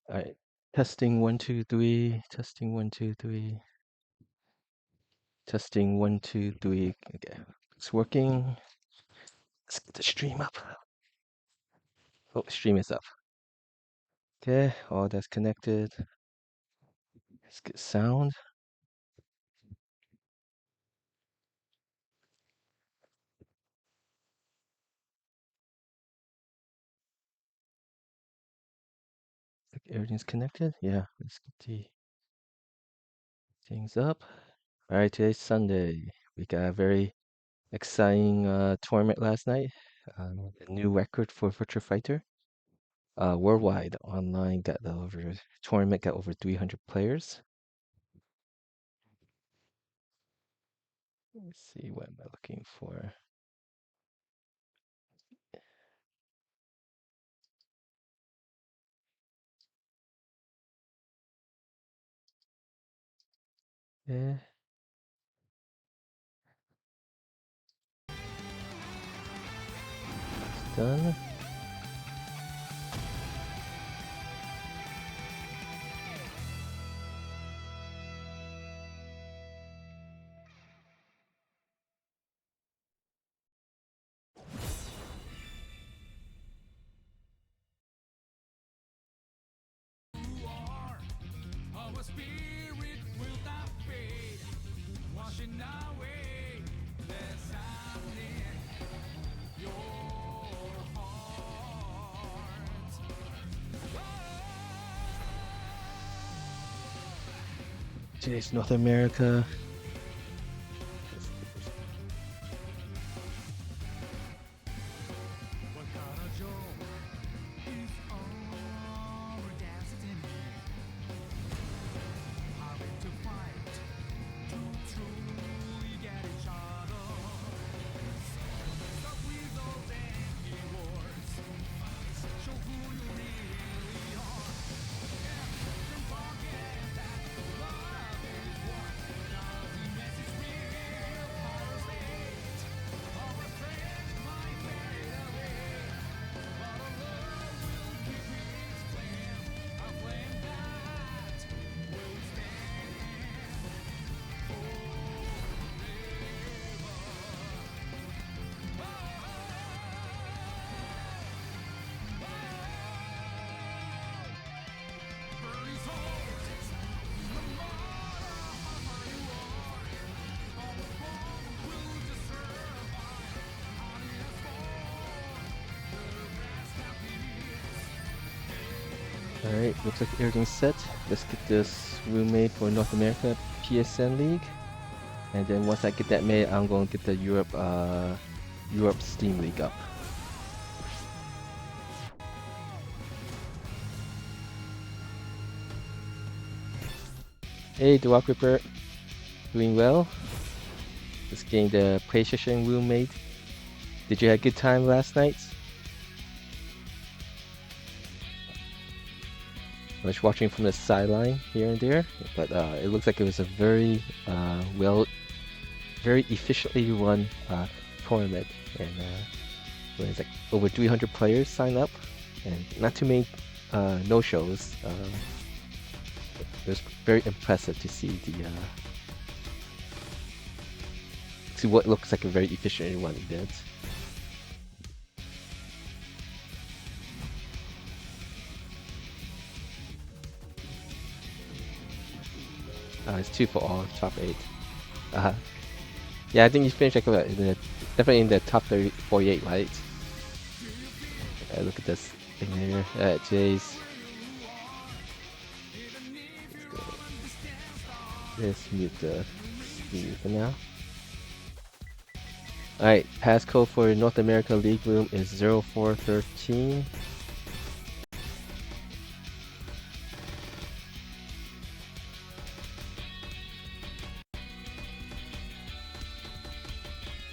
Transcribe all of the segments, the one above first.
All right. Testing 1 2 3. Testing 1 2 3. Testing 1 2 3. Okay. It's working. Let's get the stream up. Oh, stream is up. Okay. All that's connected. Let's get sound. Everything's connected. Yeah. Let's get the things up. All right. Today's Sunday. We got a very exciting tournament last night. A new record for Virtua Fighter. Worldwide online got over tournament got over 300 players. Let's see, what am I looking for? Yeah, it's done. Today's North America. All right, looks like everything's set. Let's get this room made for North America PSN League, and then once I get that made, I'm going to get the Europe Steam League up. Hey, the Rock Ripper, doing well. Just getting the PlayStation room made. Did you have a good time last night? I was watching from the sideline here and there, but it looks like it was a very very efficiently run tournament, and there's like over 300 players sign up, and not too many no-shows. It was very impressive to see what looks like a very efficient run event. It's 2 for all, top 8. Yeah, I think you finished like definitely in the top 48, right? Look at this thing here. Jay's. Let's mute the screen for now. Alright, passcode for North America League Room is 0413.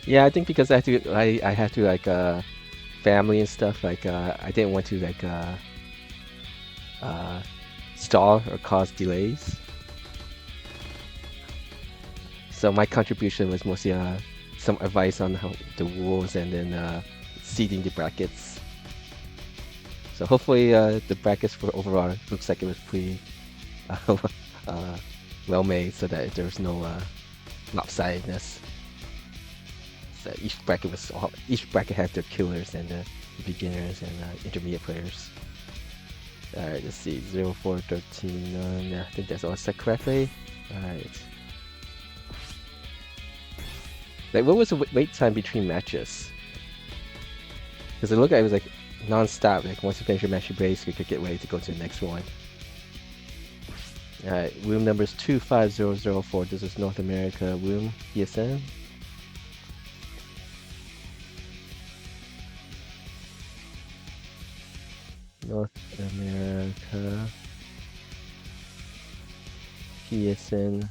Yeah, I think because I have to like family and stuff, like I didn't want to like stall or cause delays. So my contribution was mostly some advice on how the rules and then seeding the brackets. So hopefully the brackets for overall looks like it was pretty uh, well made, so that there was no lopsidedness. So each bracket had their killers and the beginners and intermediate players. Alright, let's see. 0413. Yeah, I think that's all set correctly. Alright. Like, what was the wait time between matches? Because it looked like it was like non-stop. Like, once you finish your match, you basically could get ready to go to the next one. Alright, room number is 25004. This is North America room, PSN. North America, PSN.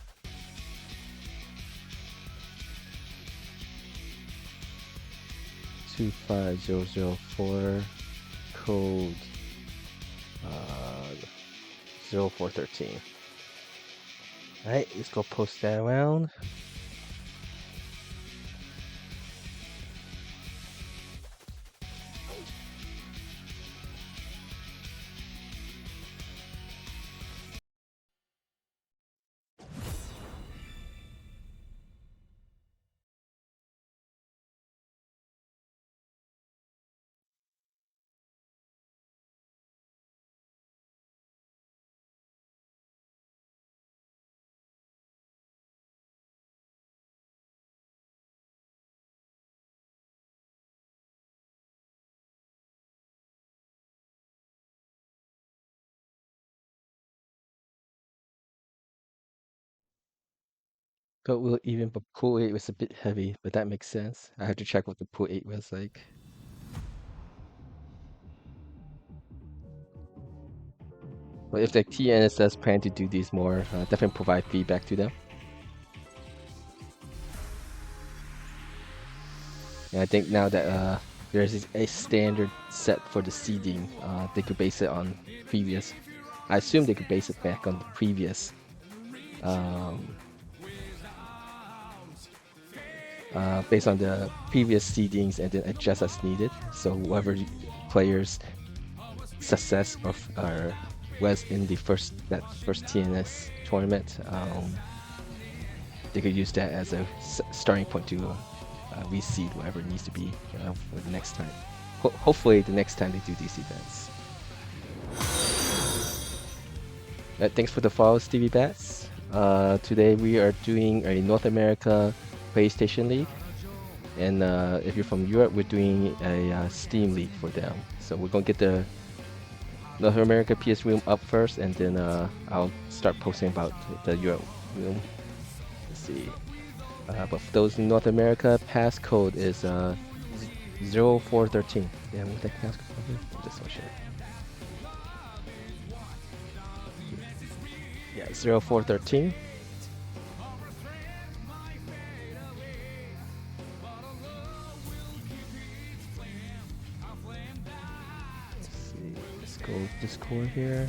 Two 5004 code 0413. Alright, let's go post that around. Got Will even, but pool 8 was a bit heavy, but that makes sense. I have to check what the pool 8 was like. But if the TNSS plan to do these more, definitely provide feedback to them. And I think now that there's a standard set for the seeding, they could base it on previous. I assume they could base it back on the previous based on the previous seedings and then adjust as needed. So whoever players success was in the first TNS tournament, they could use that as a starting point to reseed whatever needs to be for the next time. Hopefully the next time they do these events. Thanks for the follow, Stevie Bats. Today we are doing a North America PlayStation League, and if you're from Europe, we're doing a Steam League for them. So we're gonna get the North America PS room up first, and then I'll start posting about the Europe room. Let's see. But for those in North America, passcode is 0413. Yeah, what's that passcode? This one should. Yeah, 0413. Let's see. Let's go Discord here.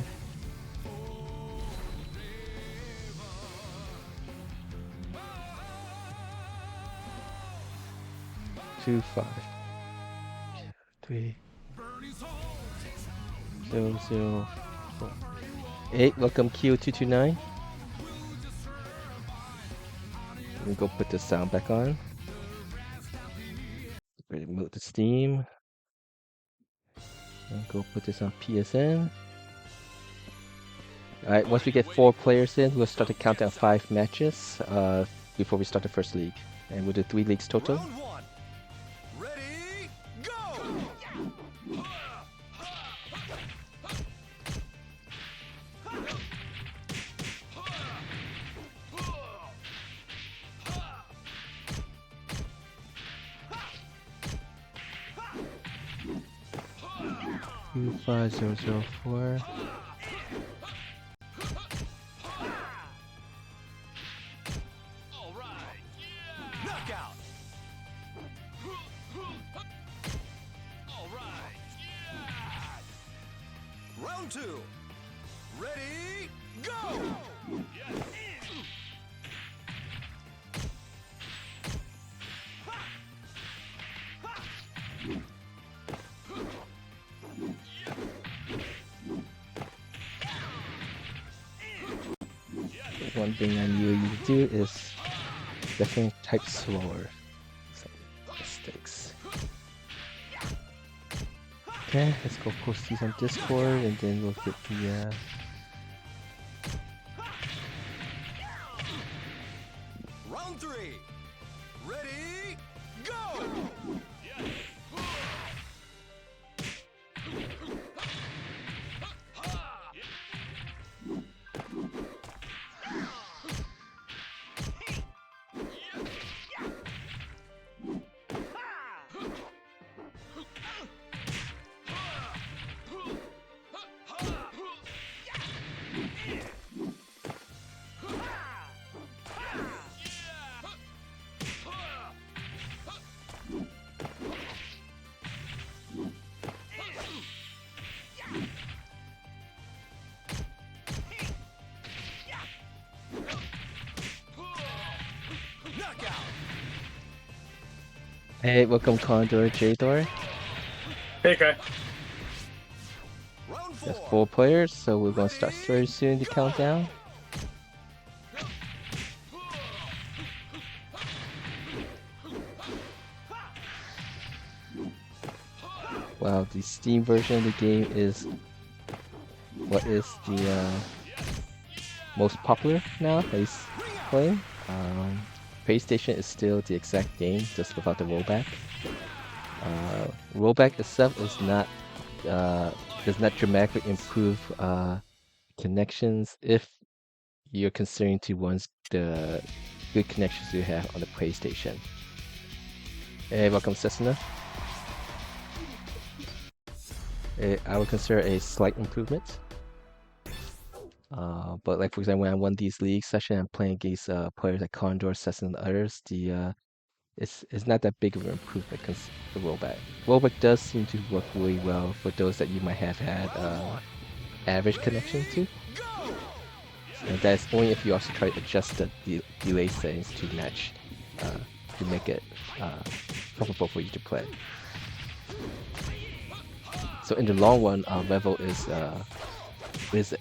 Two 5 3 0 0 4 8. Welcome Q229. Let me go put the sound back on. Remove the Steam. And go put this on PSN. Alright, once we get 4 players in, we'll start to count down 5 matches before we start the first league. And we'll do 3 leagues total. Round 1. Ready, go! 25004. All right. Knockout. All right. Round 2. Ready, go! one thing I knew you to do is definitely type slower. Some mistakes. Okay, let's go post these on Discord and then we'll get the Round 3. Ready, go! Hey, welcome Condor J-Dor. Hey, Kai. Round 4. That's 4 players, so we're gonna start very soon the countdown. Wow, the Steam version of the game is what is the most popular now that he's playing. PlayStation is still the exact game, just without the rollback. Rollback itself is not does not dramatically improve connections if you're considering to ones the good connections you have on the PlayStation. Hey, welcome Cessna. I would consider a slight improvement. But like for example, when I won these league sessions, I'm playing against players like Condor, Cessna, and others. It's not that big of an improvement because the rollback. Rollback does seem to work really well for those that you might have had average connection to. And that's only if you also try to adjust the delay settings to match to make it comfortable for you to play. So in the long run, level is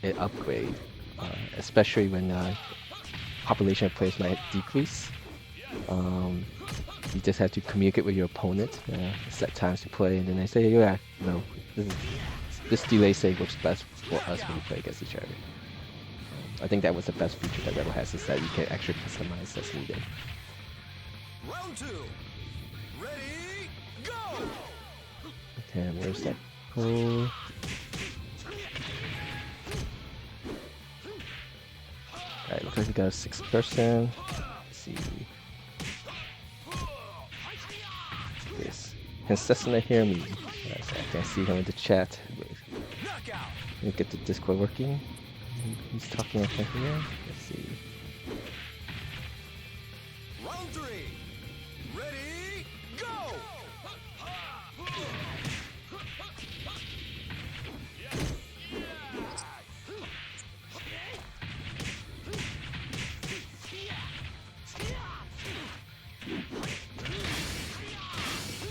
an upgrade, especially when population of players might decrease. You just have to communicate with your opponent, set times to play, and then they say, yeah, no, this delay say works best for us when we play against each other. I think that was the best feature that Rebel has, is that you can actually customize as needed. Round 2. Ready, go! Okay, where's that goal? Alright, looks like we got a 6th person. Let's see. This. Can Cessna hear me? Yes, I can see him in the chat. Knockout. Let me get the Discord working. He's talking, I can hear. Let's see. Round 3. Ready, go!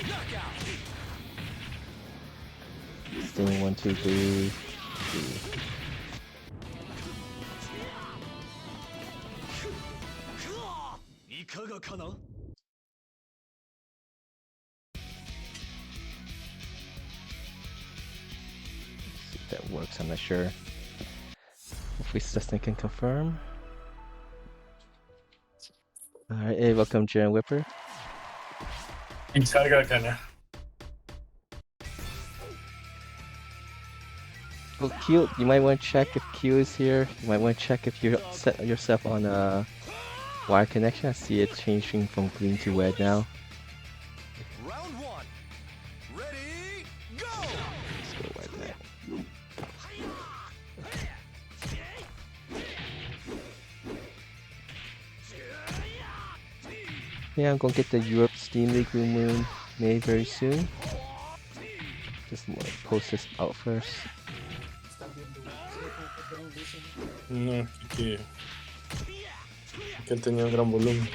Knockout. Sting 1, 2, 3. See if that works, I'm not sure. Hopefully Cessna can confirm. Alright, hey, welcome Jaren Whipper. Carga acá, Well, Q, you might want to check if Q is here. You might want to check if you set yourself on a wire connection. I see it changing from green to red now. Round 1. Ready, go! Let's go like that. Yeah, I'm gonna get the Europe Steam League Blue Moon made very soon. Just want to post this out first. No, que él tenía un gran volumen.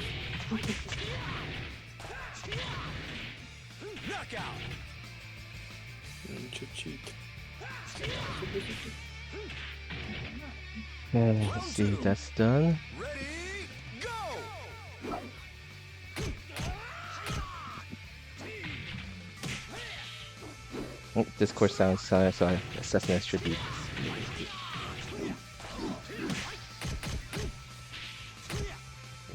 Knockout. Mucho cheat. Yeah, let's see if that's done. Discord sounds so Cessna should be.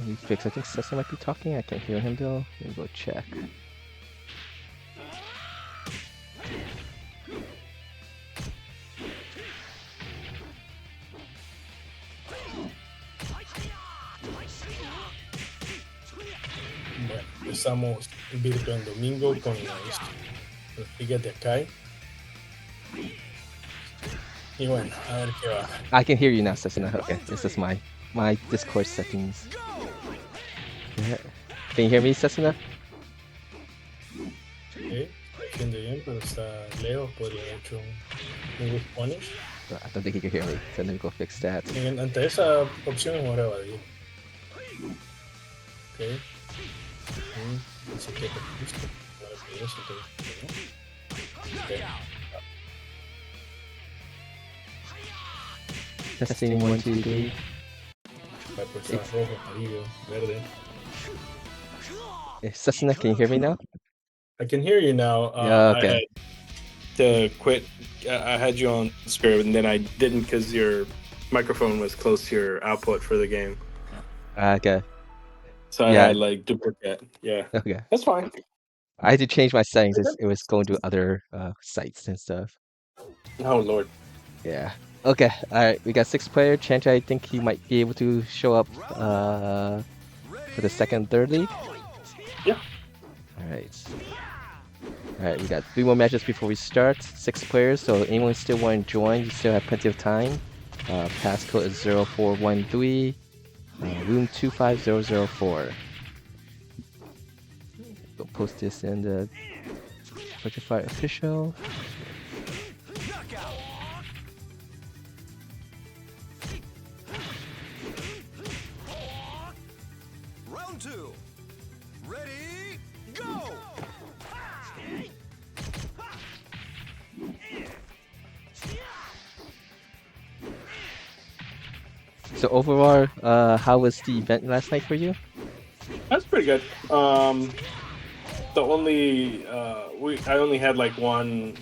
Any fix? I think Cessna might be talking. I can't hear him though. Let me go check. Bueno, empezamos Virtua en domingo con las ligas de Akai. Y bueno, a ver qué va. I can hear you now, Cessna. Okay, this is my Discord settings. Yeah. Can you hear me, Cessna? Sí, está haciendo bien, pero está lejos, podría haber hecho un good punish. I don't think he can hear me, so let me go fix that. Ante esa opción es mejor evadir. Ok. Así que justo. Ahora que eso, ¿no? Ok. Testing 1, 2, 3. Va a empezar rojo, amarillo, verde. Cessna, can you hear me now? I can hear you now. Yeah, okay. I had to quit. I had you on spirit, and then I didn't because your microphone was close to your output for the game. Okay. So I Yeah. had like duplicate. Yeah. Okay. That's fine. I had to change my settings. It was going to other sites and stuff. Oh Lord. Yeah. Okay. All right. We got 6-player. Change. I think he might be able to show up for the second, third league. Yeah. All right. All right. We got 3 more matches before we start. 6 players. So anyone still want to join, you still have plenty of time. Passcode is 0413. Room 25004. We'll post this in the Spotify official. Round 2. Ready, go! So overall, how was the event last night for you? That's pretty good. The only I only had like one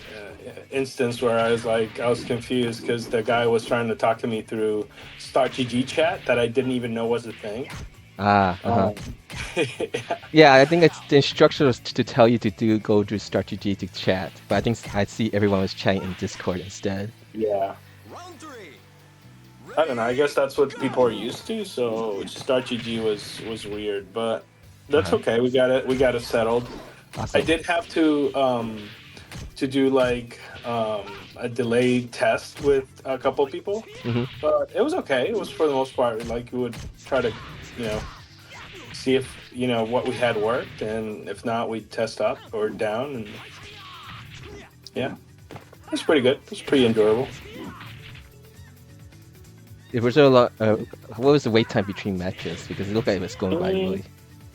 instance where I was confused because the guy was trying to talk to me through StartGG chat that I didn't even know was a thing. Yeah, I think it's the instruction was to tell you to go to StartGG to chat, but I think I see everyone was chatting in Discord instead. Yeah. Round 3. I don't know. I guess that's what people are used to. So StartGG was weird, but that's okay. We got it settled. Awesome. I did have to do like a delayed test with a couple of people, but it was okay. It was for the most part like we would try to, see if what we had worked, and if not, we'd test up or down, and yeah, it's pretty good. It's pretty enjoyable. Was there a lot? What was the wait time between matches? Because it looked like it was going by really.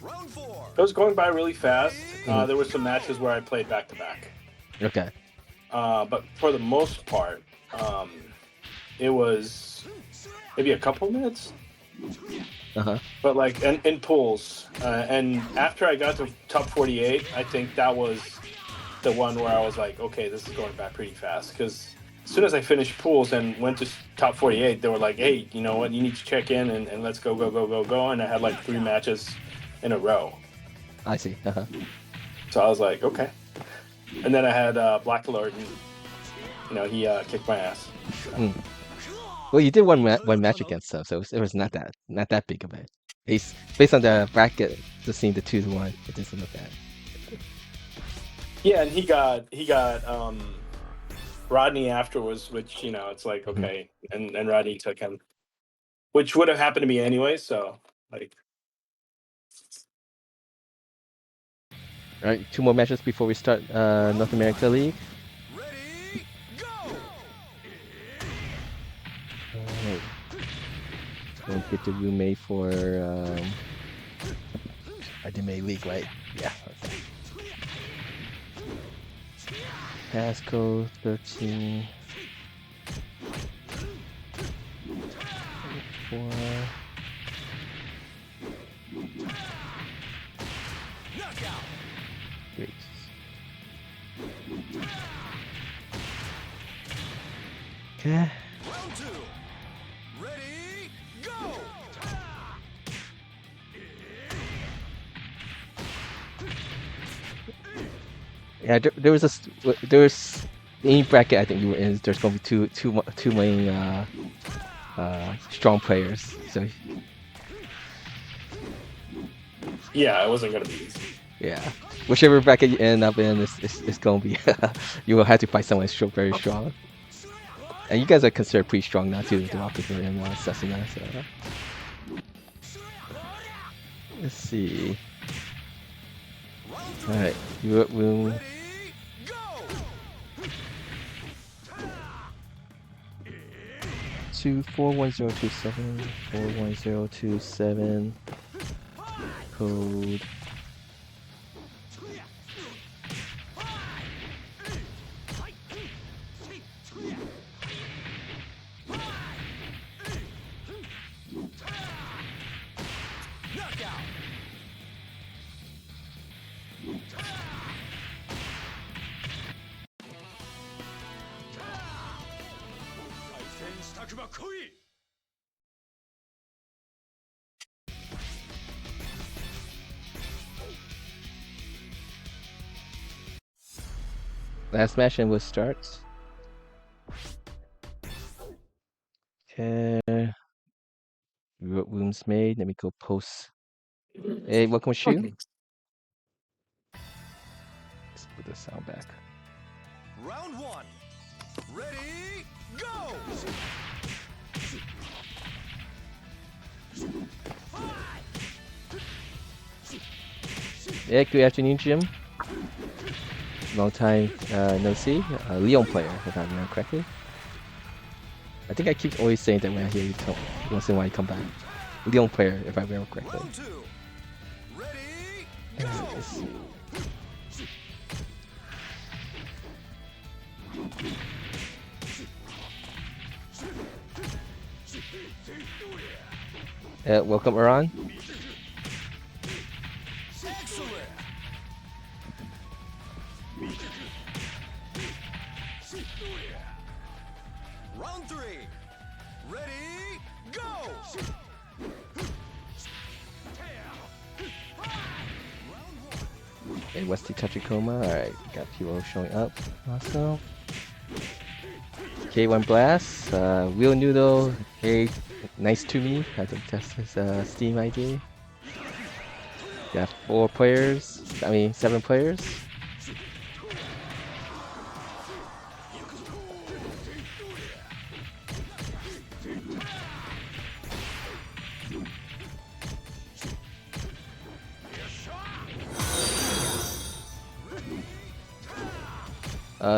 Round 4. It was going by really fast. There were some matches where I played back to back. Okay. But for the most part, it was maybe a couple minutes. But like in pools, and after I got to top 48, I think that was the one where I was like, okay, this is going back pretty fast. Because as soon as I finished pools and went to top 48, they were like, hey, you know what, you need to check in and let's go. And I had like 3 matches in a row. I see. So I was like, okay. And then I had Black Alert, and he kicked my ass. Well, you did one match against him, so it was not that big of a. Based on the bracket, just seeing the 2-1, it doesn't look bad. Yeah, and he got Rodney afterwards, which it's like okay, and Rodney took him, which would have happened to me anyway. So like, all right, 2 more matches before we start North America League. Ready, go! Alright. Going to get the roommate for I did make league, right? Yeah. Okay. Passcode 13. 4. Knockout. Great. Okay. Round 2. Ready, go! Yeah, there was there's any bracket I think you were in. There's gonna be two main strong players. So Yeah, it wasn't gonna be easy. yeah, whichever bracket you end up in is gonna be you will have to fight someone very strong. And you guys are considered pretty strong now too, with the Rocket and Sasuna. So let's see. Round All 3. right, you room. Ready, go! 41027 41027 code. Knockout! Last match and we'll start. Okay. Rooms made. Let me go post. Hey, welcome, Shu. Let's put the sound back. Round 1. Ready, go! Yeah, good afternoon, Jim. Long time no see. Leon player, if I remember correctly. I think I keep always saying that when I hear you once in a while you come back. Leon player, if I remember correctly. Round 2. Ready, Let's see. Welcome, Iran. excellent! Round 3. Ready, go! Hey, Westy Tachikoma. Alright, got people showing up also. K1 Blast, Real Noodle, hey, nice to me. I think that's his Steam ID. Got 7 players.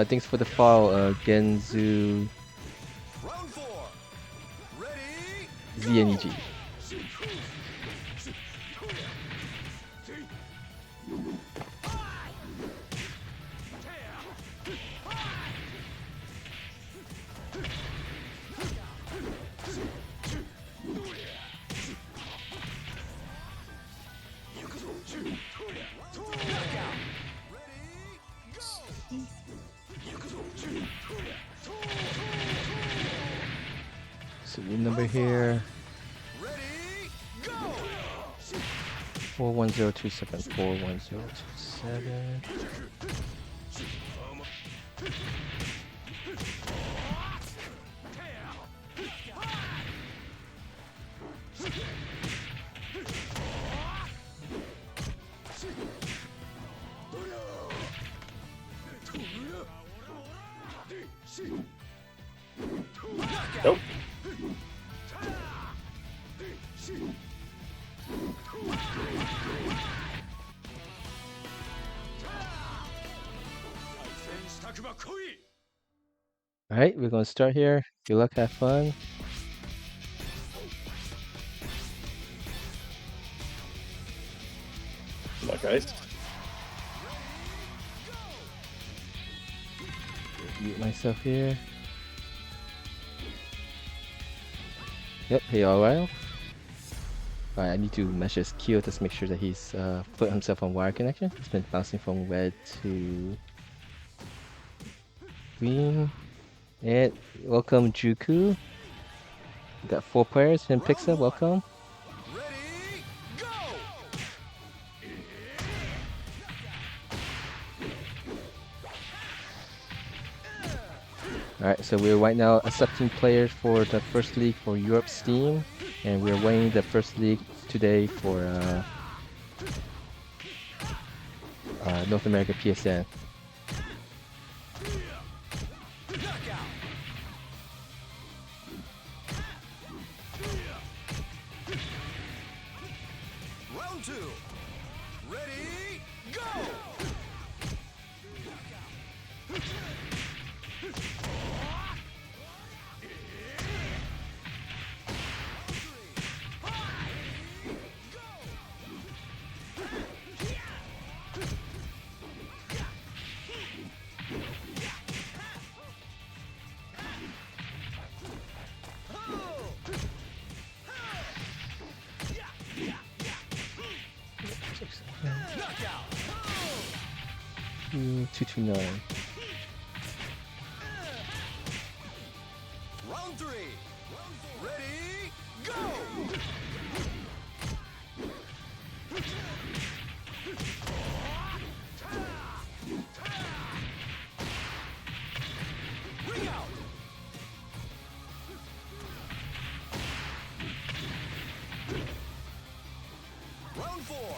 Thanks for the follow, Genzu Round 4. Ready, ZNEG. So your number here, ready, go! 41027 41027. Nope. Alright, we're gonna start here. Good luck, have fun. Good luck, guys. Mute myself here. Yep, hey alright. Alright, I need to measure his Q to make sure that he's put himself on wire connection. He's been bouncing from red to green. And welcome Juku. We got 4 players. And Round Pixa, one. welcome. Ready, go! Alright, so we're right now accepting players for the first league for Europe Steam. And we're weighing the first league today for North America PSN. Knockout. Round two. Ready, go! Knockout. 229. Round three. Ready, go! Ring out. Round four.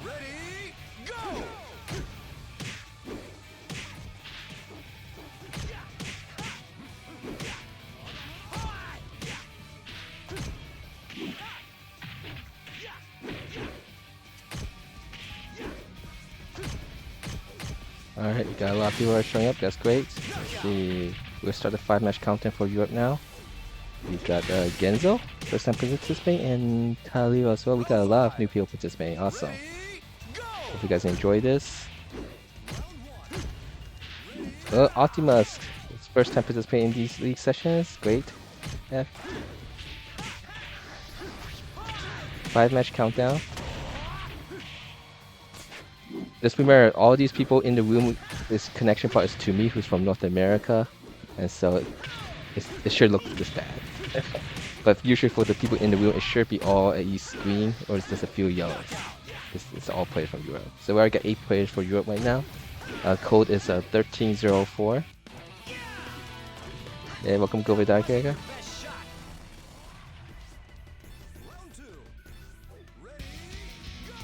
Ready, go! Alright, we got a lot of people are showing up. That's great. Let's see. We'll start the 5-match countdown for Europe now. We got Genzo, first time participating, and Talio as well. We got a lot of new people participating. Awesome. Ready, go! Hope you guys enjoy this. Optimus, it's first time participating in these league sessions. Great. Yeah. 5-match countdown. Just remember, all these people in the room, this connection part is to me, who's from North America, and so it should look this bad. But usually for the people in the room, it should be all at least green, or it's just a few yellows. It's all players from Europe. So we already got 8 players for Europe right now. Code is 1304. Yeah, welcome Go Vidaka. Best shot. Round two. Ready, go!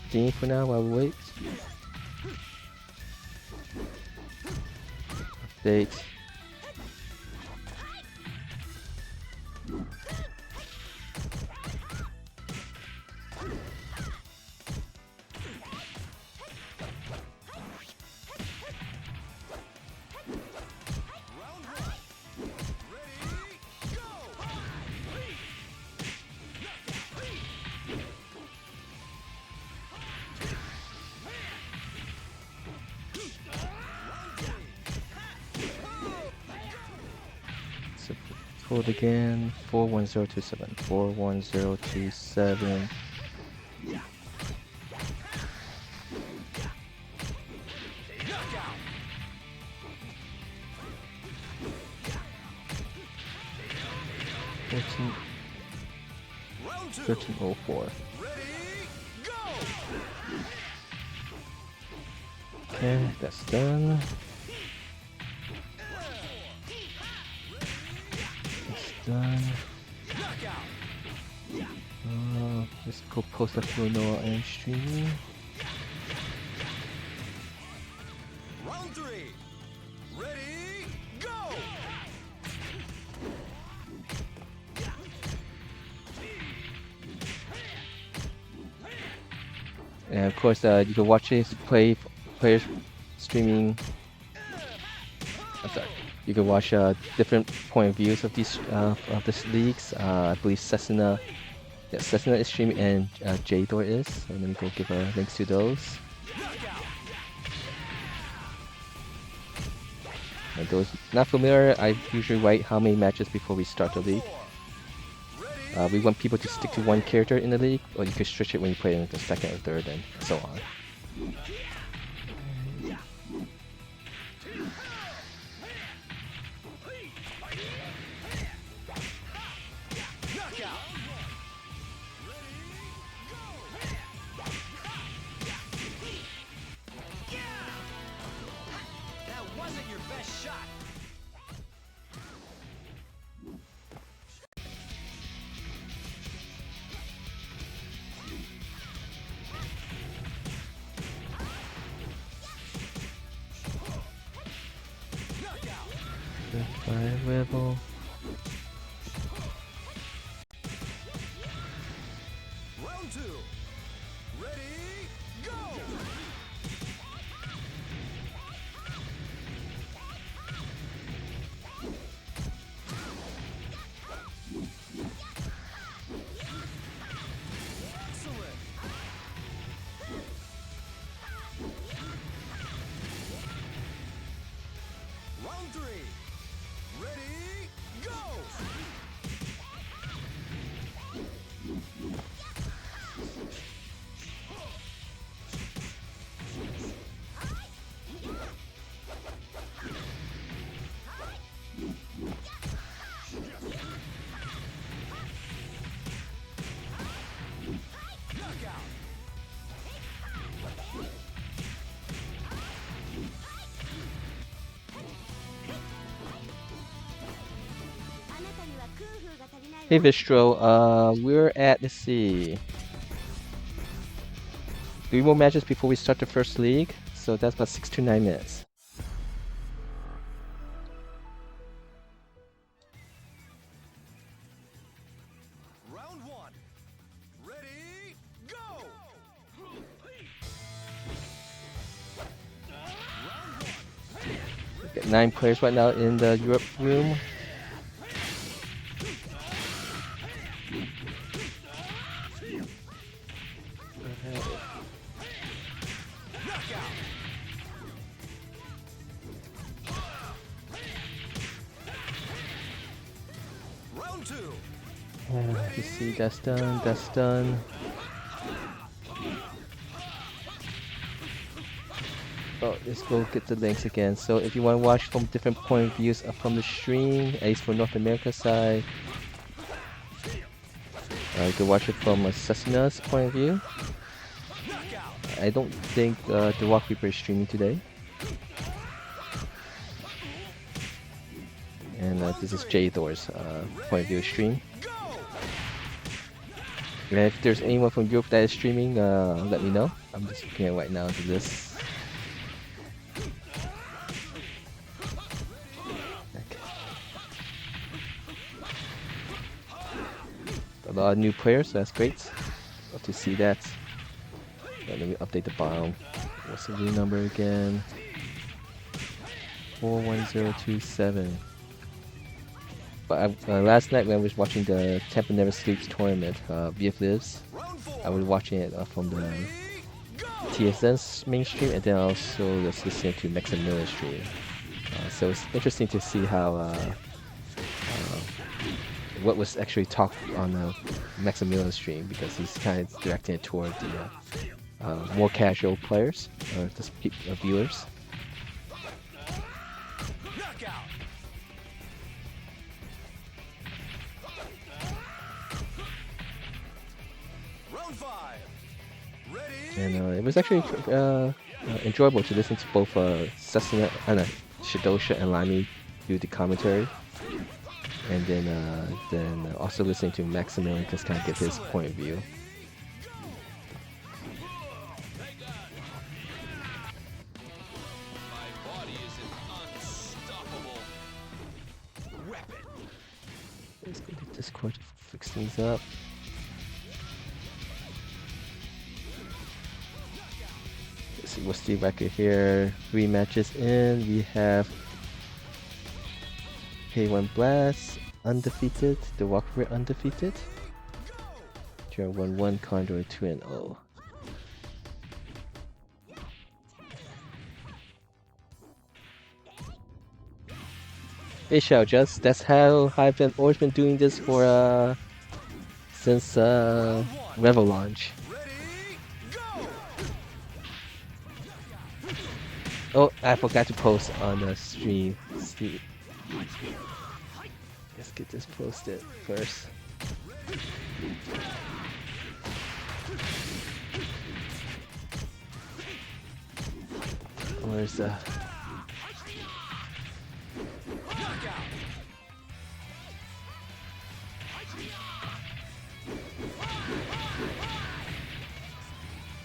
Steam for now while we wait. Update. Round one. Ready, go! So code again 41027. 41027. Knockout. 14, Round two. 1304. Ready, go! Okay, that's done. That's done. Knockout. Let's go post up to Noah and streaming. Round three. Ready, go! And of course, you can watch this players streaming. I'm sorry. You can watch different point of views of these leagues. I believe Cessna is streaming and J-Door is. So let me go give links to those. And those not familiar, I usually write how many matches before we start the league. We want people to stick to one character in the league, or you can switch it when you play in the second or third, and so on. Knockout. That wasn't your best shot. Fire level. Round 2. Ready, go! Excellent. Round 3. Ready, go! Knockout. Hey Vistro, we're at, let's see, 3 more matches before we start the first league, so that's about 6 to 9 minutes. Round 1. Ready, go! We've got 9 players right now in the Europe room. Knockout. Round 2. You see, that's done, that's done. Oh, let's go get the links again. So if you want to watch from different point of views from the stream, at least for North America side, you can watch it from Cessna's point of view. Knockout. I don't think the Walk Reaper is streaming today. And this is J Thor's point of view stream. Go! And if there's anyone from Europe that is streaming, let me know. I'm just looking at right now to this. A lot of new players, so that's great. Love to see that. Let me update the bottom. What's the room number again? 41027. But last night when I was watching the Tampa Never Sleeps tournament, VF Lives, Round 4. I was watching it from the Ready, go! TSN's mainstream, and then also just listening to Maximilian's stream. So it's interesting to see how what was actually talked on Maximilian's stream, because he's kind of directing it toward the more casual players or just viewers. Knockout. Round 5. Ready, And it was actually enjoyable to listen to both Cessna and Shidosha and Lamy do the commentary, and then also listening to Maximilian just kind of get his point of view. My body is an unstoppable weapon. Let's go to Discord to fix things up. Let's see what's the record here. 3 matches in. We have K1 Blast undefeated, the Walker undefeated. Turn 1-1, Condor 2-0. Hey Xiao Just, that's how I've been always been doing this for since Revel launch. Ready, go! Oh, I forgot to post on the stream. get this posted first. Where's the...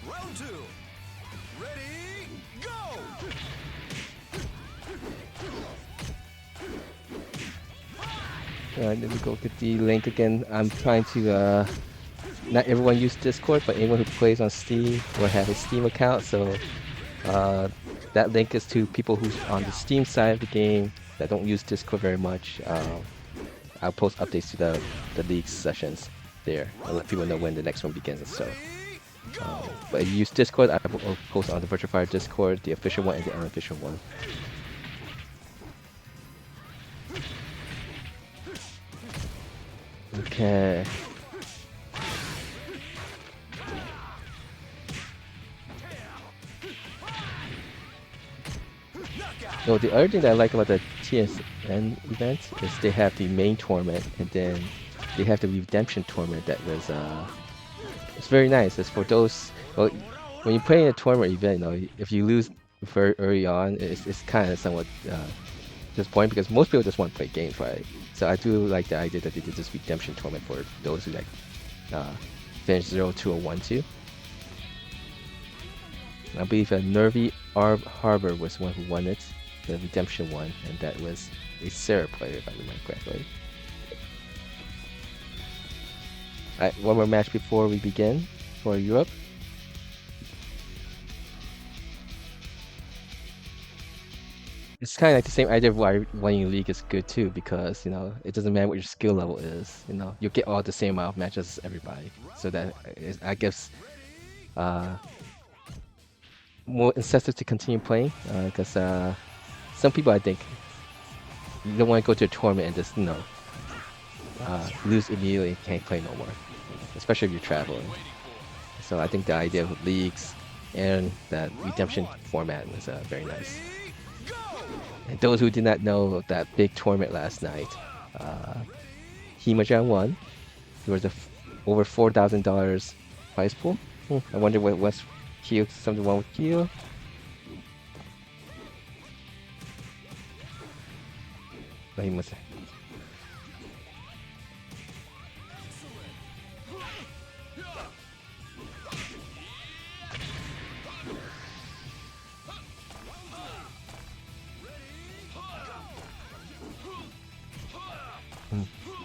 Round 2. Ready, go! Alright, let me go get the link again. I'm trying to, not everyone uses Discord, but anyone who plays on Steam will have a Steam account, so that link is to people who's on the Steam side of the game that don't use Discord very much. I'll post updates to the league sessions there. I'll let people know when the next one begins. So, but if you use Discord, I will post on the Virtual Fire Discord, the official one and the unofficial one. Okay. No, the other thing that I like about the PSN event is they have the main tournament and then they have the redemption tournament that was it's very nice. It's for those, well, when you play in a tournament event, you know, if you lose very early on, it's kind of somewhat disappointing because most people just want to play games, right? So I do like the idea that they did this redemption tournament for those who like finish 0-2 or 1-2. I believe Nervy Harbor was one who won it, the redemption one, and that was a Sarah player, if I remember correctly. Alright, one more match before we begin for Europe. It's kind of like the same idea of why winning a league is good too, because, you know, it doesn't matter what your skill level is, you know, you'll get all the same amount of matches as everybody. So that is, I guess, more incentive to continue playing, because some people, I think, you don't want to go to a tournament and just, you know, lose immediately and can't play no more, especially if you're traveling. So I think the idea of leagues and that redemption format was very nice. And those who did not know that big tournament last night, Himajan won. There was a over $4,000 prize pool. I wonder what was Kyo, something wrong with Kyo. But he must.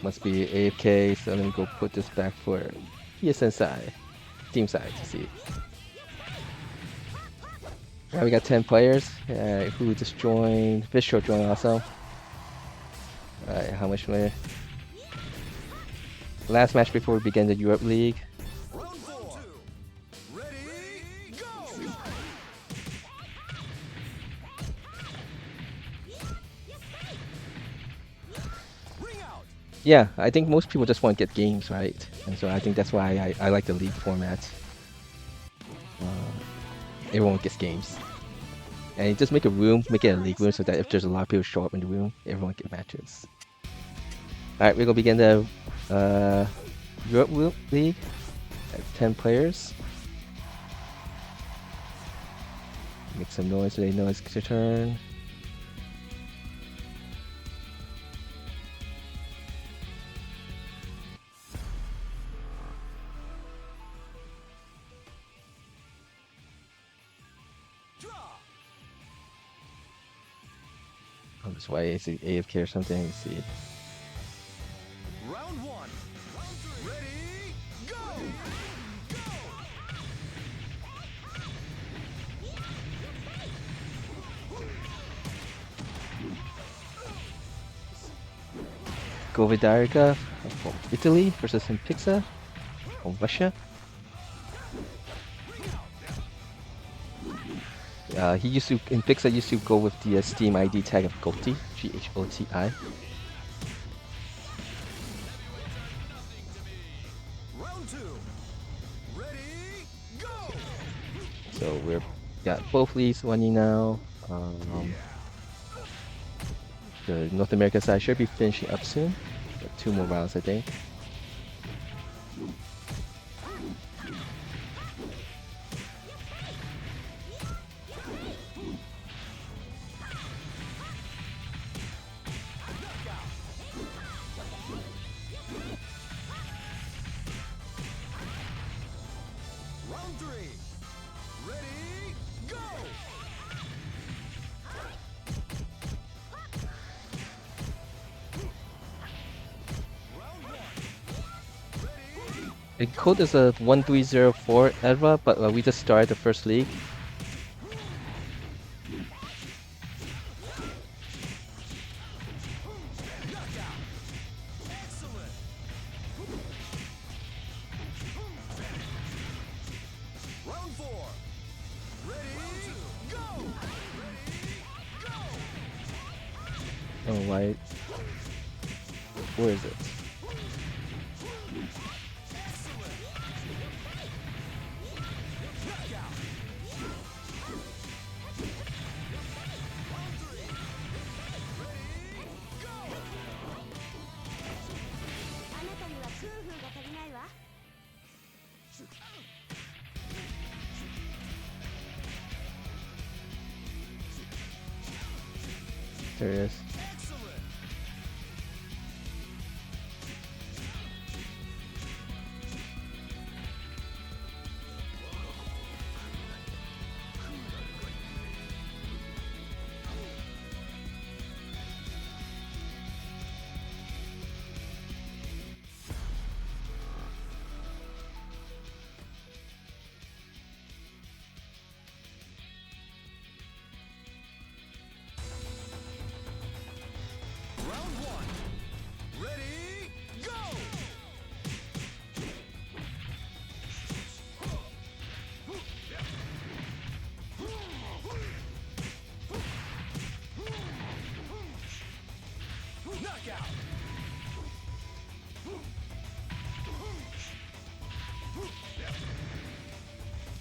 Must be AFK, so let me go put this back for PSN side, team side to see. Alright, we got 10 players. Who just joined? Bishop joined also. Alright, how much more? Last match before we begin the Europe League. Round 4. Ready, go! Ring out. Yeah, I think most people just want to get games, right? And so I think that's why I like the league format. Everyone gets games. And you just make a room, make it a league room so that if there's a lot of people show up in the room, everyone get matches. Alright, we're gonna begin the Europe League at 10 players. Make some noise so they know it's your turn. Oh, that's why it's AFK or something. Let's see. Round 1. Ready, go! Govidariga from Italy versus Impixa from Russia. Impixa used to go with the Steam ID tag of Goti, G-H-O-T-I. Round 2. Ready, go! So we're got both leagues running now. The North America side should be finishing up soon. 2 more rounds, I think. Round 3. Ready, go! Round 1. Ready, It code is a 1304 era, but we just started the first league. knockout! Excellent! Round 4. Ready, go! Ready, go! Oh, why? Where is it? Excellent! Knockout! Round 3. Ready, go! あなたには空風が足りないわ。 There it is. Excellent! Round 1. Ready, go! Knockout!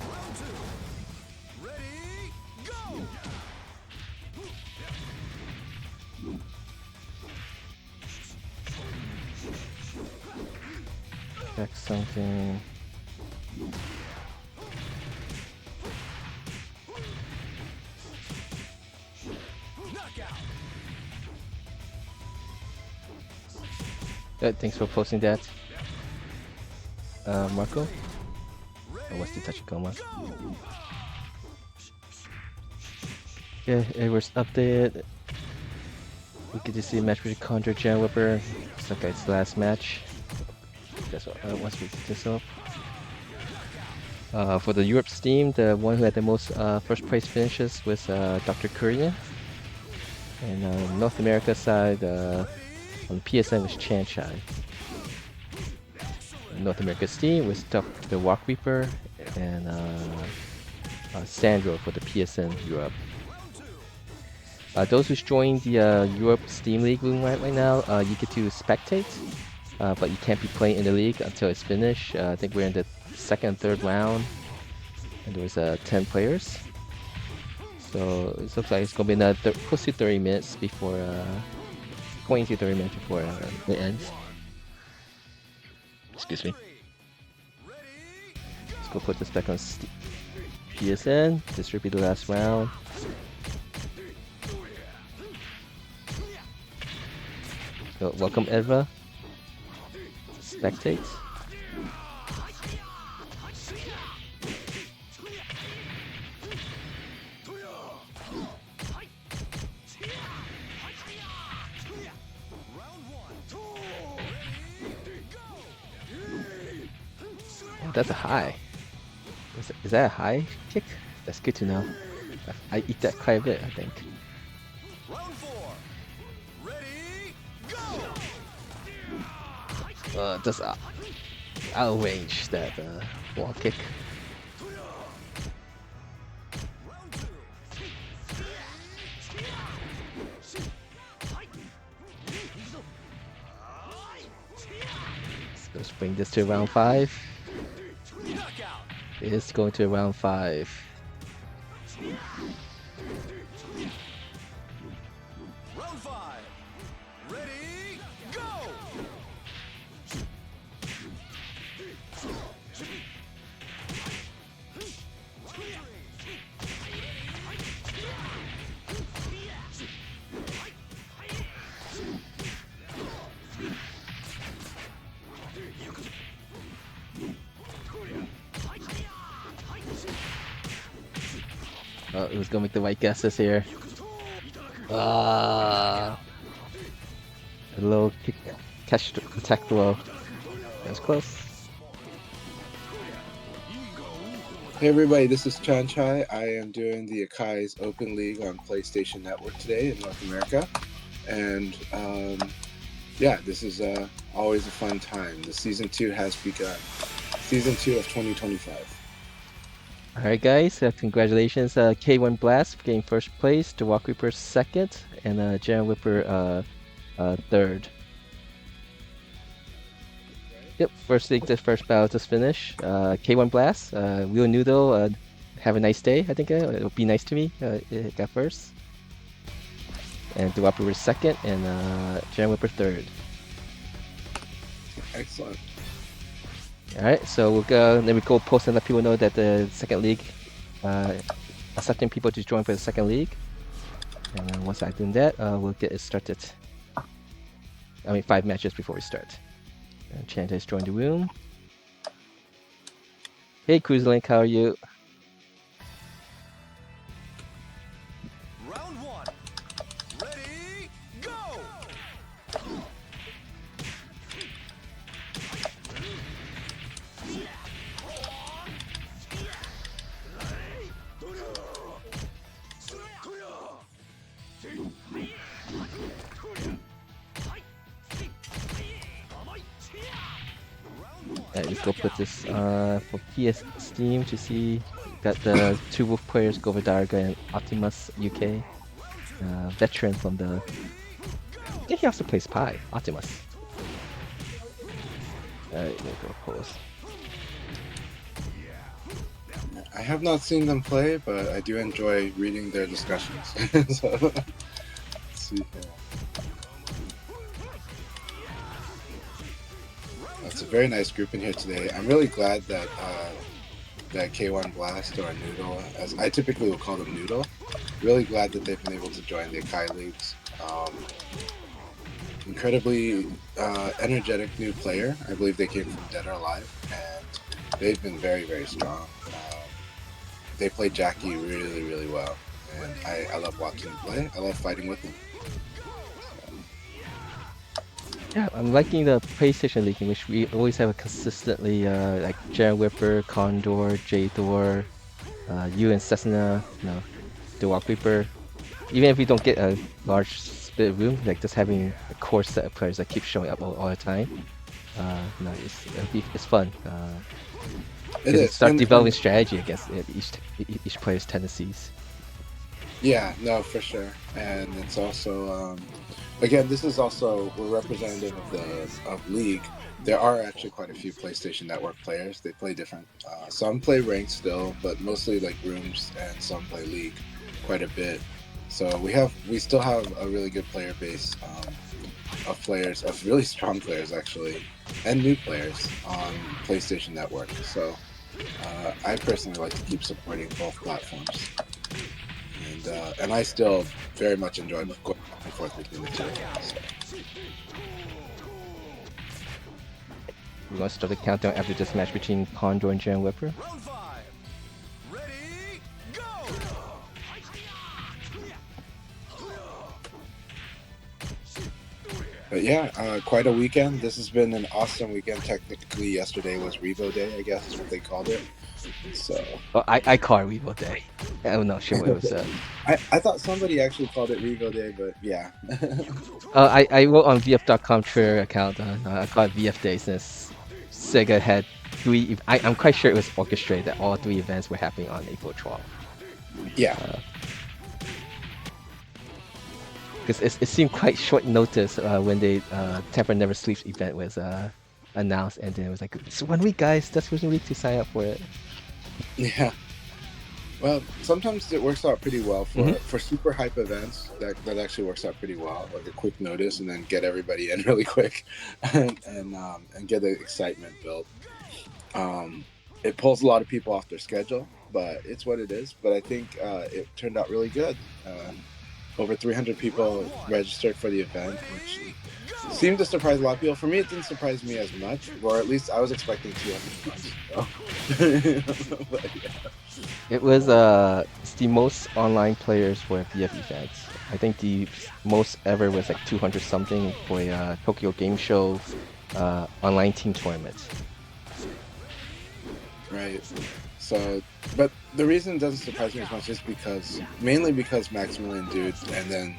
Round 2. Ready, go! Check something. Knockout! Thanks for posting that. Marco? Or what's the Tachikoma? Yeah, it was updated. We get to see a match between Contra Jan Whipper. It's like its last match. That's what, once we get this up. For the Europe team, the one who had the most first place finishes was Dr. Korean. And North America side, on PSN was Chanchai. North America's team was the Walk Reaper and Sandro for the PSN Europe. Those who's joined the Europe Steam League right now, you get to spectate, but you can't be playing in the league until it's finished. I think we're in the second and third round, and there's 10 players. So it looks like it's gonna be another close to 30 minutes before, 20 to 30 minutes before it ends. Excuse me. Let's go put this back on PSN. This should be the last round. So, welcome Eva. Spectate. Oh, that's a high. Is that a high kick? That's good to know. I eat that quite a bit, I think. Round 4. Ready, go! Just outrange that wall kick. Round 2. Let's bring this to round 5. Knockout! It is going to round 5. Round 5. Ready, go! Who's gonna make the right guesses here? A little kick, catch attack throw. That was close. Hey everybody, this is Chan Chai. I am doing the Akai's Open League on PlayStation Network today in North America. And yeah, this is always a fun time. The Season 2 has begun. Season 2 of 2025. Alright guys, congratulations K1 Blast getting first place, the Walk Reaper second, and Jan Whipper third. Yep, first league, the first battle just finished. K1 Blast, Wheel Noodle, have a nice day, I think. It'll be nice to me, it got first. And the Walk Reaper second, and Jan Whipper third. Excellent. Alright, so we'll go, then we go post and let people know that the second league, accepting people to join for the second league. And once I do that, we'll get it started. 5 matches before we start. And Chanta has joined the room. Hey Cruiselink, how are you? Round 1. Ready, go! Alright, let's go put this for PS Steam to see. Got the 2 Wolf players, Govidarga and Optimus UK. Veteran from the... Yeah, he also plays Pi, Optimus. Alright, let me go pose. I have not seen them play, but I do enjoy reading their discussions. So, let's see here. It's a very nice group in here today. I'm really glad that that K1 Blast, or Noodle, as I typically will call them Noodle, really glad that they've been able to join the Akai leagues. Incredibly energetic new player. I believe they came from Dead or Alive, and they've been very, very strong. They play Jackie really, really well, and I love watching them play. I love fighting with them. Yeah, I'm liking the PlayStation League, in which we always have a consistently like Jan Whipper, Condor, J-Thor, you and Cessna, the Walk Reaper. Even if we don't get a large split room, like just having a core set of players that keep showing up all the time, it's fun. It start developing strategy against each player's tendencies. Yeah, no, for sure. And it's also, again, this is also, we're representative of League. There are actually quite a few PlayStation Network players. They play different. Some play ranked still, but mostly like rooms, and some play League quite a bit. So we still have a really good player base of players, of really strong players actually, and new players on PlayStation Network. So I personally like to keep supporting both platforms. And I still very much enjoy going back and forth between the two. So. We want to start the countdown after this match between Condor and Jan Whipper. Round 5. Ready, go! But yeah, quite a weekend. This has been an awesome weekend. Technically, yesterday was Revo Day, I guess is what they called it. So I call it Revo Day. I'm not sure what it was. I thought somebody actually called it Revo Day, but yeah. I wrote on VF.com Twitter account. I call it VF Day since Sega had 3. I'm quite sure it was orchestrated that all 3 events were happening on April 12th. Yeah. Because it seemed quite short notice when the Temper Never Sleeps event was announced, and then it was like, it's 1 week, guys. That's 1 week to sign up for it. Yeah. Well, sometimes it works out pretty well for super hype events. That actually works out pretty well, like a quick notice, and then get everybody in really quick, and get the excitement built. It pulls a lot of people off their schedule, but it's what it is. But I think it turned out really good. over 300 people registered for the event, which seemed to surprise a lot of people. For me, it didn't surprise me as much, or at least I was expecting 200 plus. So. But, yeah. It was it's the most online players for a VF events. I think the most ever was like 200 something for a Tokyo Game Show online team tournament. Right. So, but the reason it doesn't surprise me as much is mainly because Maximilian Dude, and then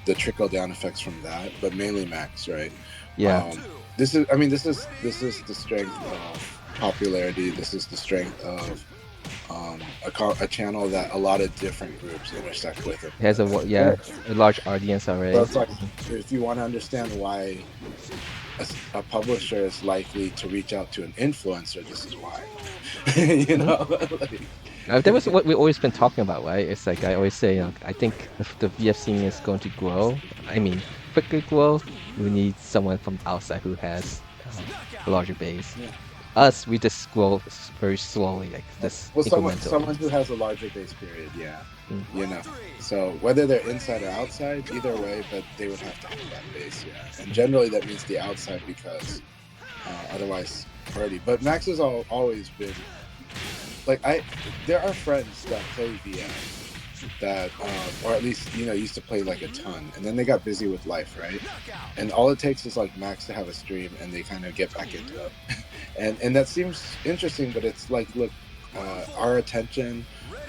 the trickle down effects from that, but mainly Max, right? Yeah. This is the strength of popularity. This is the strength of a channel that a lot of different groups intersect with. It has a large audience already. So it's like, if you want to understand why a publisher is likely to reach out to an influencer, this is why. You know, like, that was what we've always been talking about, right? It's like I always say, I think if the VF scene is going to grow, I mean, quickly grow, we need someone from outside who has a larger base. Yeah. Us, we just grow very slowly, like this incremental. Someone who has a larger base period, yeah. You know, so whether they're inside or outside, either way, but they would have to have that base, yeah. And generally that means the outside, because otherwise already. But Max has always been like, there are friends that play VF that or at least, you know, used to play like a ton, and then they got busy with life, right? And all it takes is like Max to have a stream and they kind of get back into it. and that seems interesting, but it's like, look, our attention,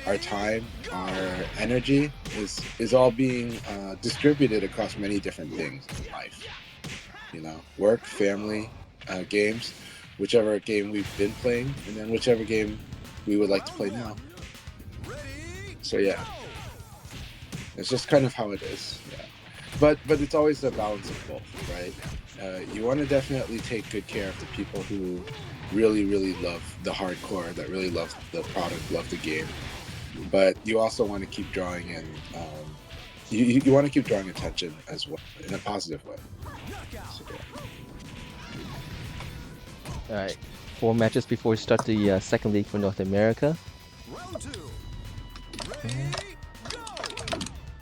our time, our energy is all being distributed across many different things in life, you know, work, family, games, whichever game we've been playing, and then whichever game we would like to play now. So yeah, it's just kind of how it is. Yeah, but it's always a balance of both, right? You want to definitely take good care of the people who really love the hardcore, that really love the product, love the game, but you also want to keep drawing in you want to keep drawing attention as well, in a positive way. So, yeah. All right, 4 matches before we start the second league for North America.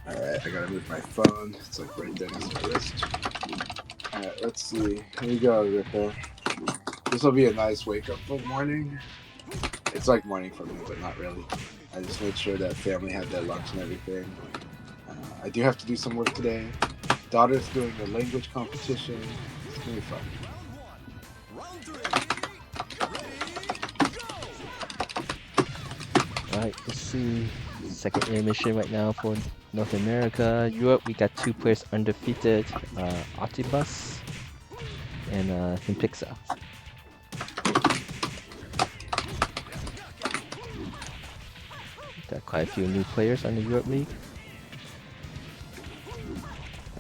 Alright, I gotta move my phone. It's like right there next to my wrist. Alright, let's see. Here you go, Ripper. This will be a nice wake up for the morning. It's like morning for me, but not really. I just made sure that family had their lunch and everything. I do have to do some work today. Daughter's doing a language competition. It's gonna be fun. Alright, let's see. Second intermission right now for North America. Europe, we got 2 players undefeated, Otibus and Himpixa. Got quite a few new players on the Europe League.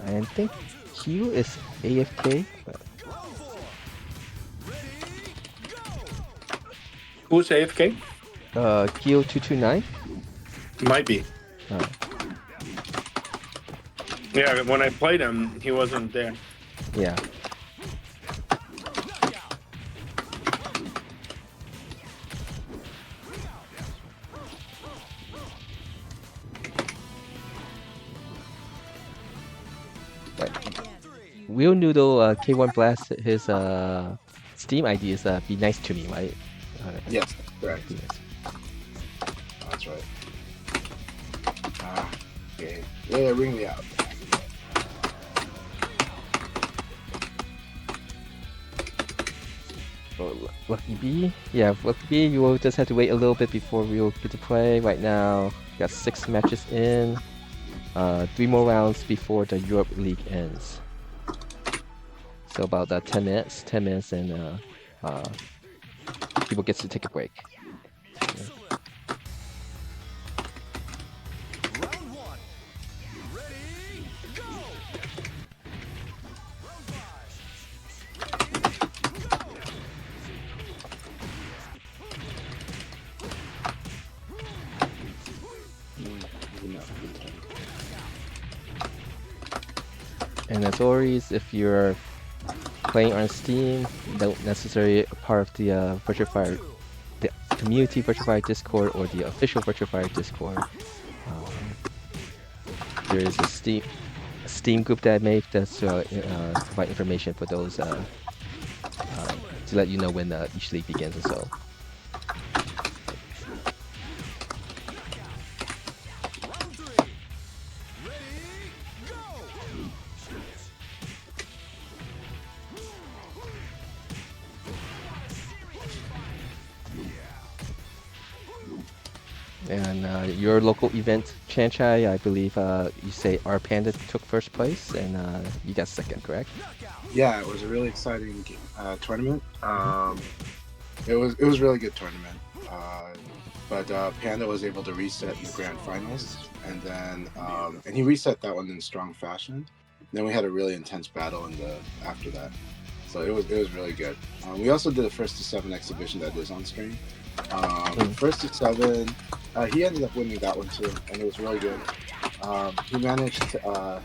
I think Q is AFK. Who's AFK? Kyo229. Might be. Yeah, when I played him, he wasn't there. Yeah. Real Noodle K1 Blast, his Steam ID is Be Nice to Me, right? Yes, correct. Yes. That's right. Okay. Yeah, ring me out. Oh, Lucky B? Yeah, Lucky B, you will just have to wait a little bit before we'll get to play. Right now, got 6 matches in. 3 more rounds before the Europe League ends. So about 10 minutes. 10 minutes and people get to take a break. Yeah. And as always, if you're playing on Steam, don't necessarily a part of the Virtual Fire, the community Virtual Fire Discord or the official Virtual Fire Discord. there is a Steam group that I made that's provide information for those to let you know when each league begins and so. Round three. Ready, go! And your local event, Chanchai, I believe you say our Panda took first place and you got second, correct? Yeah, it was a really exciting tournament. Mhm. It was a really good tournament. But Panda was able to reset in the grand finals, and then and he reset that one in strong fashion. Then we had a really intense battle in the after that, so it was really good. We also did a first to seven exhibition that is on stream. First to seven, he ended up winning that one too, and it was really good. He managed to,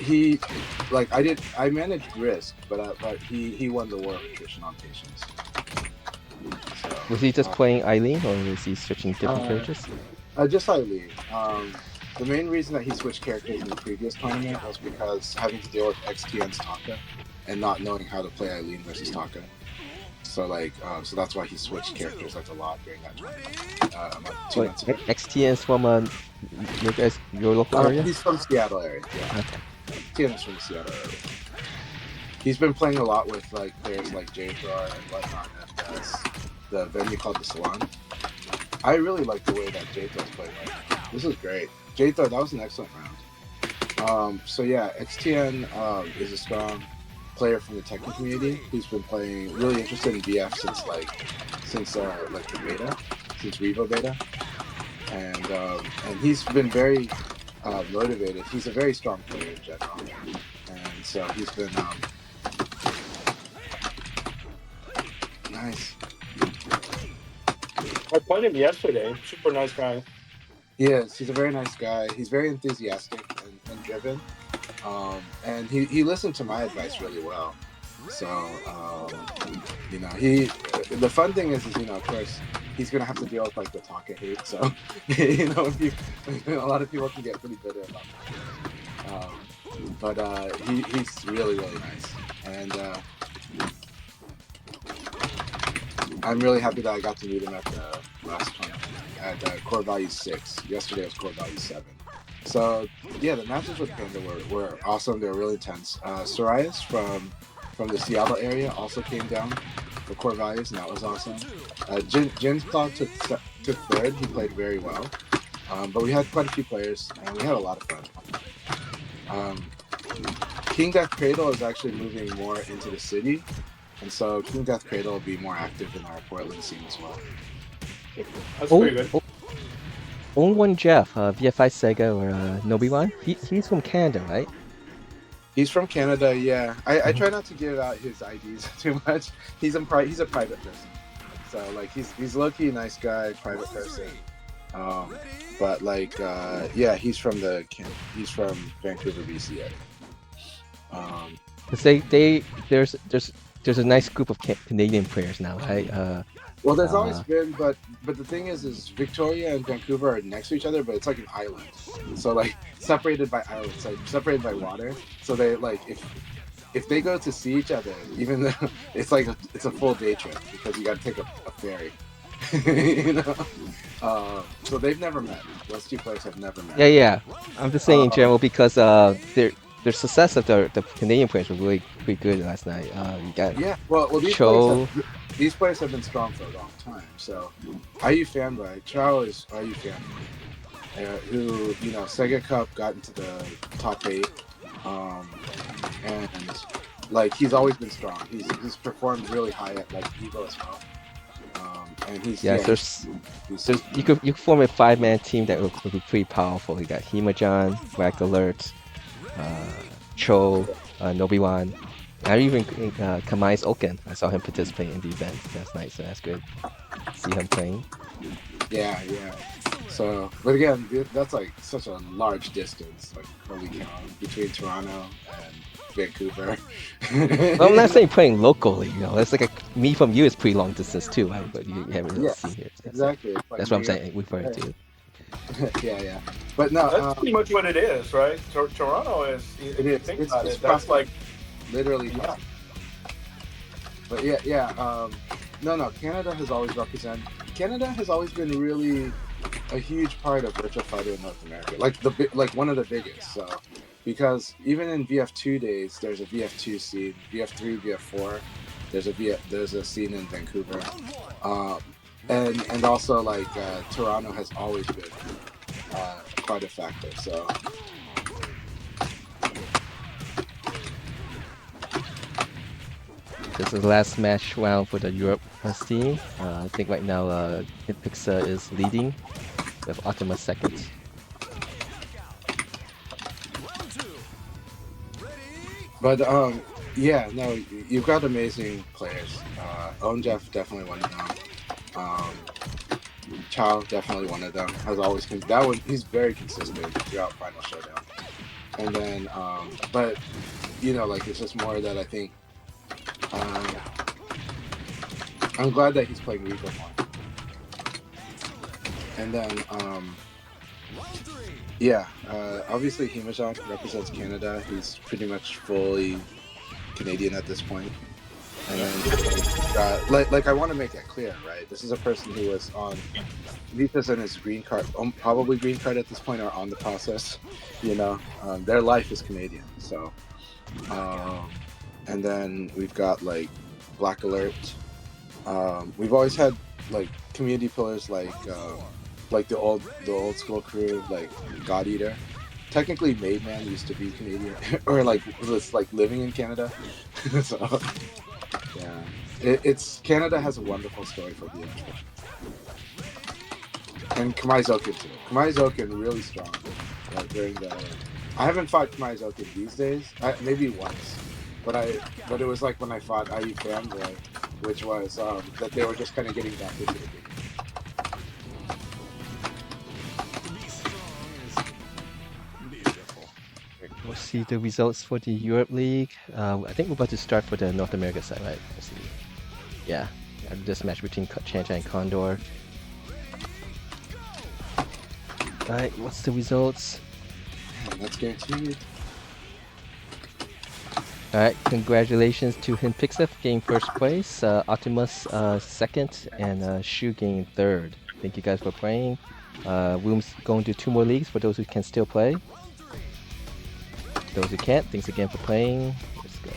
he like I managed risk, but he won the war of attrition on patience. So, Was he just playing Eileen or was he switching different uh, characters? just Eileen. The main reason that he switched characters in the previous tournament was because having to deal with XTN's Taka and not knowing how to play Eileen versus Taka. So so that's why he switched characters like a lot during that tournament. About 2 months ago. XTN is from your local area? He's from Seattle area. Yeah, Okay. XTN is from the Seattle area. He's been playing a lot with like players like J-Thor and whatnot at the venue called the Salon. I really like the way that J-Thor's playing right now. This is great. J-Thor, that was an excellent round. So yeah, XTN is a strong player from the Tekken community. He's been playing, really interested in BF since the beta, since Revo beta, and he's been very motivated. He's a very strong player in general, and so he's been nice. I played him yesterday. Super nice guy. He's a very nice guy. He's very enthusiastic and driven. And he listened to my advice really well. So, the fun thing is, of course, he's going to have to deal with like the Taka hate. So, a lot of people can get pretty bitter about that. But he's really, really nice. And I'm really happy that I got to meet him at the last tournament at Core Value 6. Yesterday was Core Value 7. So yeah, the matches with Panda were awesome. They were really intense. Sorias from the Seattle area also came down for Core Values, and that was awesome. Jin's Cloud took third. He played very well. But we had quite a few players, and we had a lot of fun. King Death Cradle is actually moving more into the city, and so King Death Cradle will be more active in our Portland scene as well. That's pretty good. Only one Jeff, VFI Sega or Nobi-wan. He's from Canada, right? He's from Canada, yeah. I try not to give out his IDs too much. He's a private person, so like he's low-key nice guy, private person. But yeah, he's from Vancouver, BC area. Because there's a nice group of Canadian players now, right? Well, there's always been, but the thing is Victoria and Vancouver are next to each other, but it's like an island. So like separated by islands, like separated by water. So they like if they go to see each other, even though it's a full day trip because you got to take a ferry. So they've never met. Those two players have never met. Yeah. I'm just saying in general because their success of the Canadian players were really pretty good last night. You got well Cho. these players have been strong for a long time. So IU Fanboy, Chao is IU Fanboy, who Sega Cup got into the top 8, and like he's always been strong. He's performed really high at like Evo as well. And you could form a 5-man team that would be pretty powerful. You got Himajan, Whack Alert, Cho, Nobi-wan. I even Kamai's Oken. I saw him participate in the event last night, so that's good. See him playing. Yeah. So, but again, that's like such a large distance, like holy cow, between Toronto and Vancouver. Well, I'm not saying playing locally, That's like me from you is pretty long distance too, right? But you haven't really seen here. Exactly. That's what I'm saying. Referring to. Yeah. But no, That's pretty much what it is, right? Toronto is. it If you is. think It's about it's it, that's like literally. yeah. But yeah. No. Canada has always been really a huge part of Virtua Fighter in North America, like one of the biggest. So, because even in VF2 days, there's a VF2 scene, VF3, VF4. There's a scene in Vancouver, and also like Toronto has always been quite a factor. So. This is the last match round for the Europe team. I think right now Pixa is leading with Optimus second. But yeah, no, you've got amazing players. Owen Jeff definitely one of them. Chow definitely one of them. Has always he's very consistent throughout Final Showdown. And then, but like it's just more that I think I'm glad that he's playing Rico more. And then, yeah, obviously Himajan represents Canada. He's pretty much fully Canadian at this point. And then, like I want to make that clear, right? This is a person who was on visas and his green card, probably green card at this point, are on the process. Their life is Canadian. So, and then we've got like Black Alert. We've always had like community pillars like the old school crew, like God Eater. Technically, Made Man used to be Canadian, or like was like living in Canada. So yeah, it's Canada has a wonderful story for the and Kamaizokin too. Kamaizokin really strong. Like during I haven't fought Kamaizokin these days. Maybe once, but it was like when I fought IU Fanboy, which was that they were just kind of getting back into the game. We'll see the results for the Europe League. I think we're about to start for the North America side, right? Let's see. Yeah, this match between Chancha and Condor. Alright, what's the results? That's guaranteed. Alright, congratulations to Hinpixef getting first place, Optimus second, and Shu getting third. Thank you guys for playing. Woom's going to 2 more leagues for those who can still play. Those who can't, thanks again for playing. Let's go.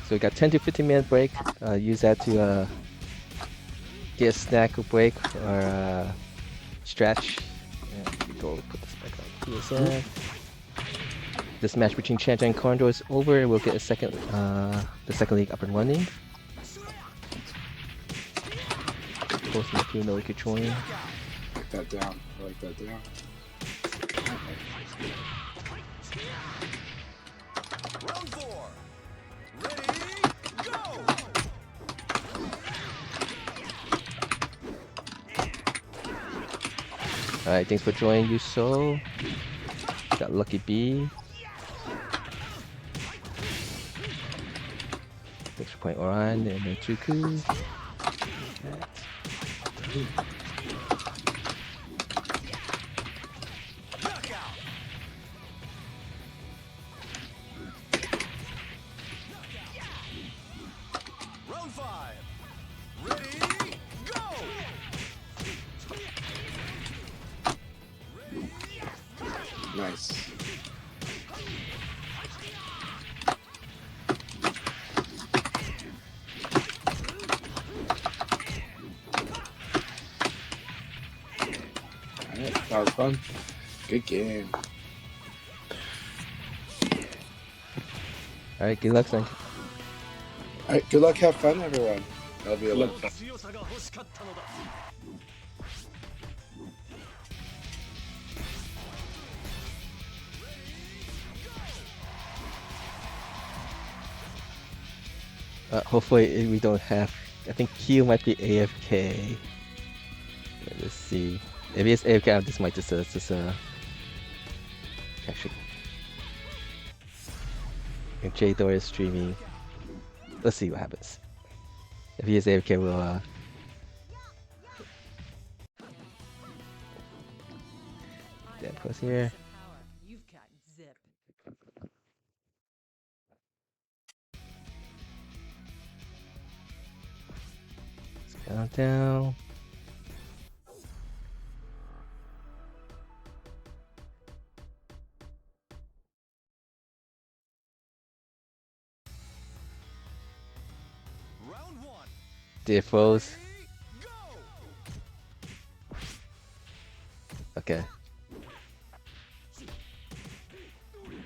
So we got 10 to 15 minute break. Use that to get a snack or break or stretch. And go put this back on PSN. This match between Chanja and Condor is over. We'll get the second league up and running. Posting a few know you could join. Write that down. Write that down. Round 4. Ready, go! Alright, thanks for joining, Yuso. Got Lucky B. Thanks for playing Oran and then Chuku. Round 5. Ready, go! Nice. Alright, that was fun. Good game. Alright, good luck, son. Alright, good luck, have fun, everyone. That'll be a lot of fun. 強さが欲しかったのだ Hopefully we don't have. I think Q might be AFK. Let's see. If it's AFK, this might just actually. And J Dor is streaming. Let's see what happens. If he is AFK, we'll Dead close here. You've got zip. Countdown. Round one. Did it froze? Ready, go! Okay.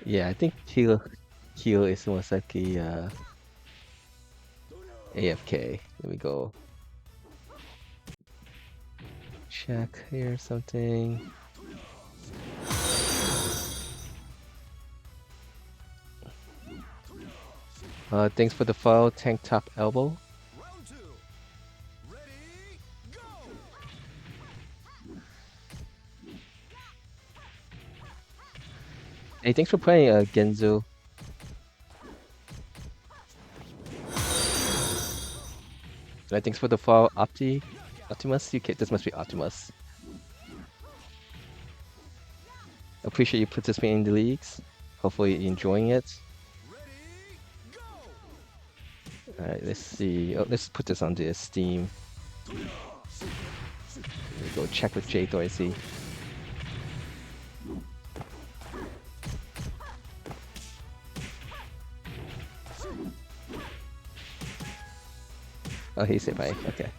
Yeah, I think Keel is most likely AFK. Let me go check here something. Thanks for the follow, Tank Top Elbow. Round two. Ready, go! Hey, thanks for playing Genzo. Thanks for the follow, Optimus. This must be Optimus. Appreciate you participating in the leagues. Hopefully you're enjoying it. Ready, go! Alright, let's see. Oh, let's put this onto Steam. Let me go check with Jay Dorsey. Oh, he's hit by. Okay.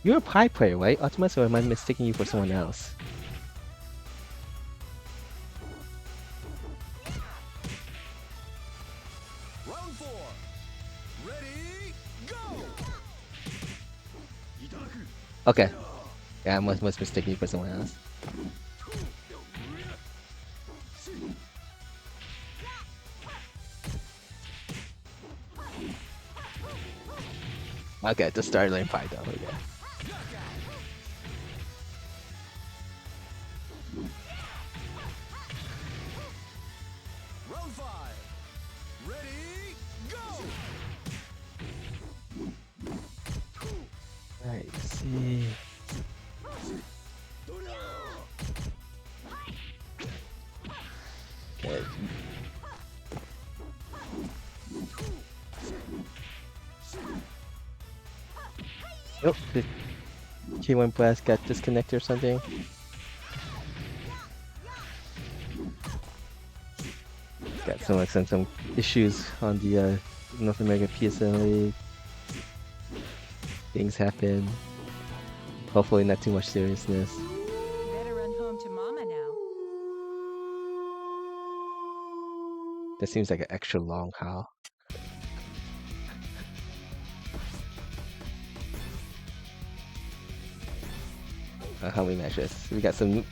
You're a Pi player, right, Optimus, or am I mistaking you for someone else? Round four. Ready, go! Okay. Yeah, I must mistaken you for someone else. Okay, the start lane fight though. Okay. Round five. Ready, go! Alright, let's see. Okay. Oh, the K1 blast got disconnected or something. Got some issues on the North American PSN League. Things happen. Hopefully not too much seriousness. Better run home to mama now. That seems like an extra long howl. How many matches? We got some.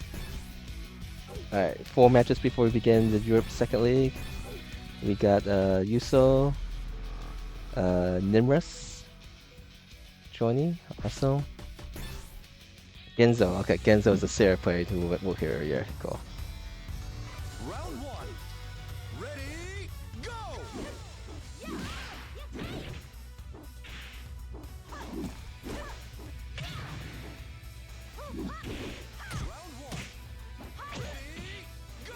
Alright, 4 matches before we begin the Europe Second League. We got Yuso, Nimrus joining also. Genzo, okay, Genzo is a Sarah player who we'll hear earlier. Cool. Round one. Ready, go! Round one. Ready, go!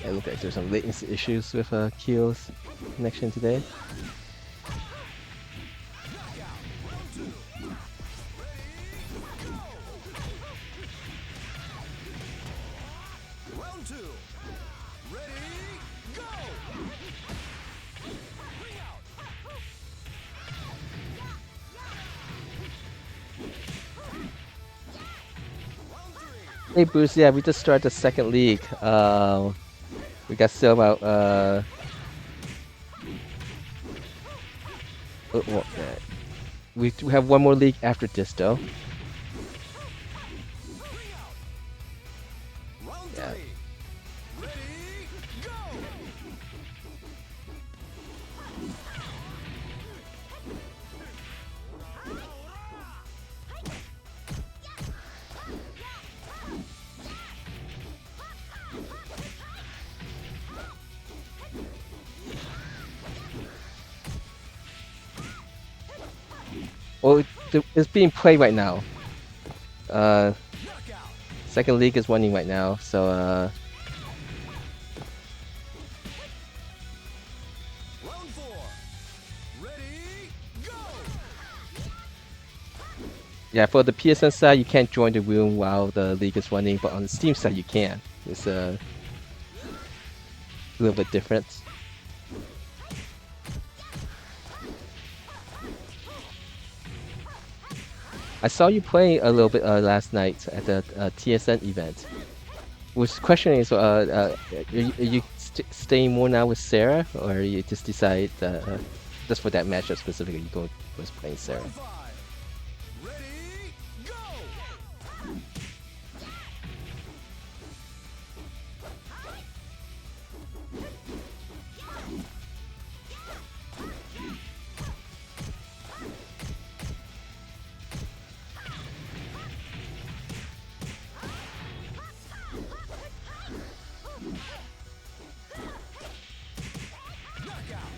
It looks like there's some latency issues with Keel's connection today. Round two. Ready, go! Bring out. Round three. Hey Bruce, yeah, we just started the second league. We got still about we have one more league after this though. Round Yeah. three. Ready, go! Well, it's being played right now. Knockout. Second league is running right now, so Round 4. Ready, go! yeah, for the PSN side, you can't join the room while the league is running, but on the Steam side, you can. It's a little bit different. I saw you play a little bit last night at the TSN event. Was questioning is, are you staying more now with Sarah, or you just decide just for that matchup specifically, you was playing Sarah? Round 5. Ready, go! Knockout.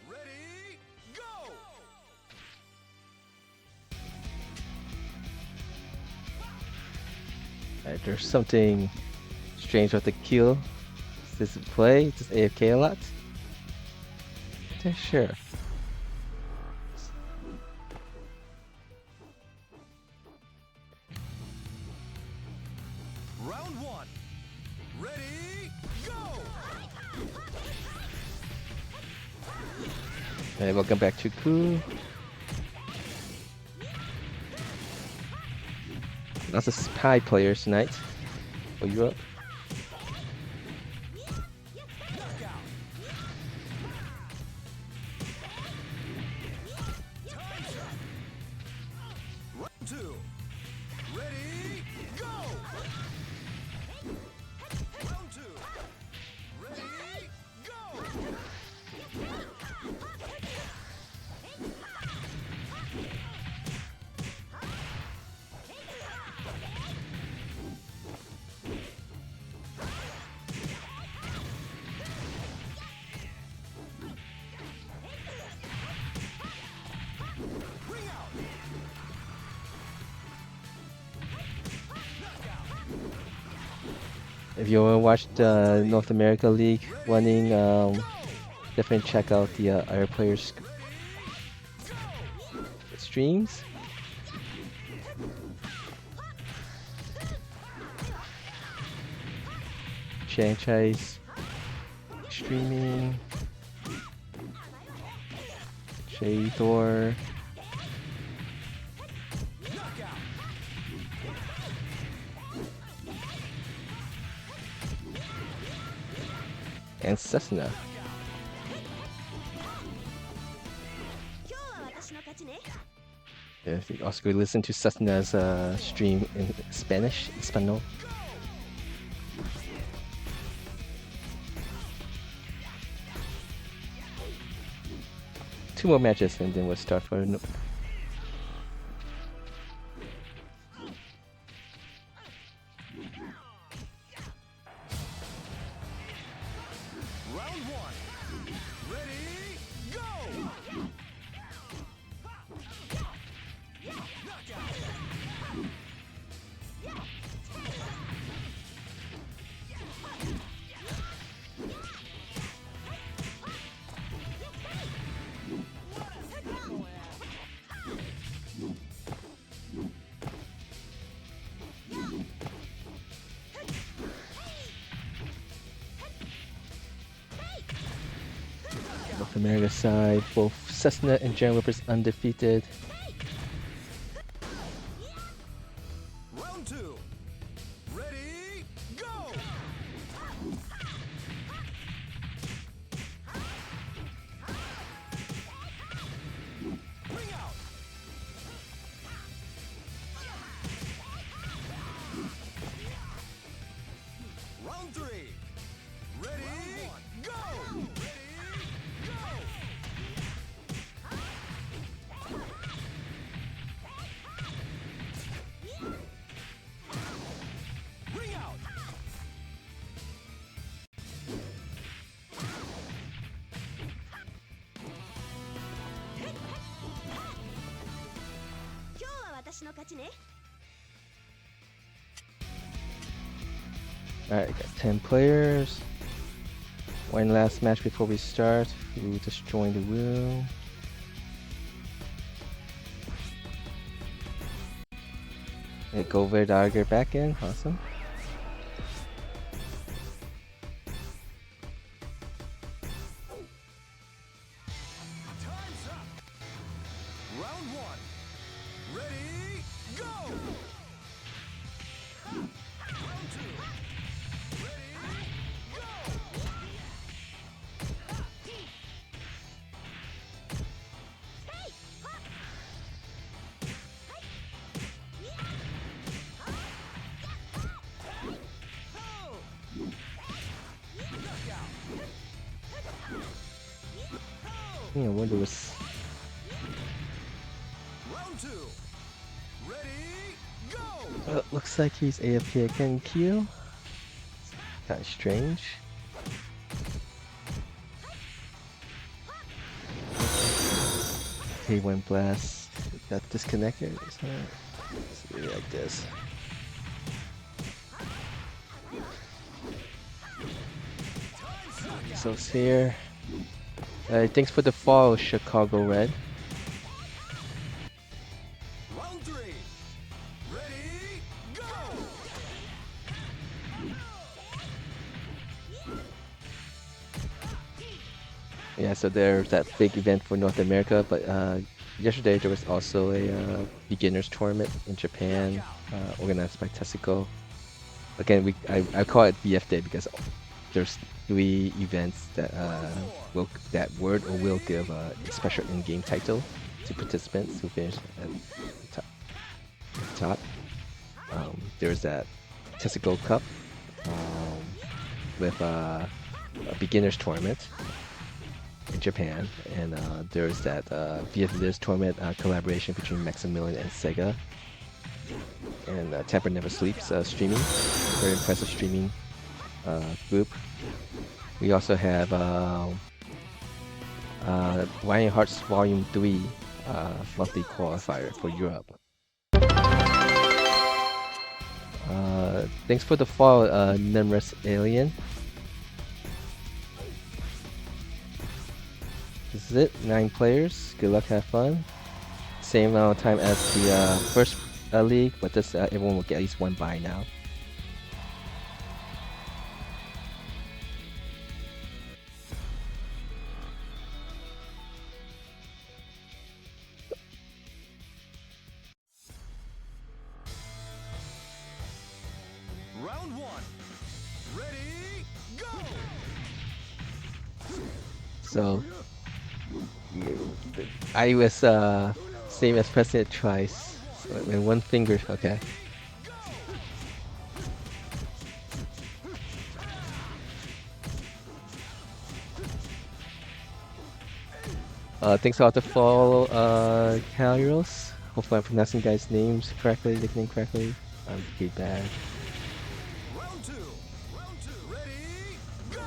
Ready, go! There's something strange with the kill. Does it play? Does AFK a lot? Yeah, sure. Round 1. Ready, go! Hey, welcome back to Ku. Lots of spy players tonight for Europe. Knockout. Time's up. Round 2. Ready, go! Round 2. Ready, go! Ring out. If you want to watch the North America League running, definitely check out the other players' streams. Franchise streaming. Shador. And Cessna. 今日は私の勝ちね Yeah, you also go listen to Cessna's stream in Spanish, Espanol. Two more matches and then we'll start for Round 1. Ready, go! Knockout. North America side. Both Cessna and Gen Whippers undefeated. Round 2. Ready, go! Ring out. Round 3. Ready, go! Ready, go! Ring out. の勝ちね。 Alright, got 10 players. One last match before we start. Who just joined the room? Yeah, Gover Dagger back in. Awesome. Time's up. Round one. Ready, go. Round two. Ready, go. I wonder what's. Round two. Ready, go. Looks like he's AFK again, Q. Kinda strange. K1 Blast got disconnected. So it's really like this. So it's here. Thanks for the follow, Chicago Red. Round three. Ready, go. Yeah, so there's that big event for North America, but yesterday there was also a beginners tournament in Japan, organized by Tessico. Again, I call it BF Day because there's 3 events that would or will give a special in-game title to participants who finish at the top. There's that Tessico Cup with a beginners tournament in Japan, and there's that VF Liz tournament collaboration between Maximilian and Sega, and Tamper Never Sleeps streaming, very impressive streaming group. We also have Ryan Hearts Volume 3 monthly qualifier for Europe. Thanks for the follow, Nemrus Alien. This is it, 9 players. Good luck, have fun. Same amount of time as the first league, but this everyone will get at least 1 bye now. Round one. Ready, go. So I was same as pressing it twice. So in 1 finger, okay. Thanks a lot to follow Kaliros. Hopefully I'm pronouncing guys' names correctly, nickname correctly. I'm pretty bad. Round two. Round two. Ready, go.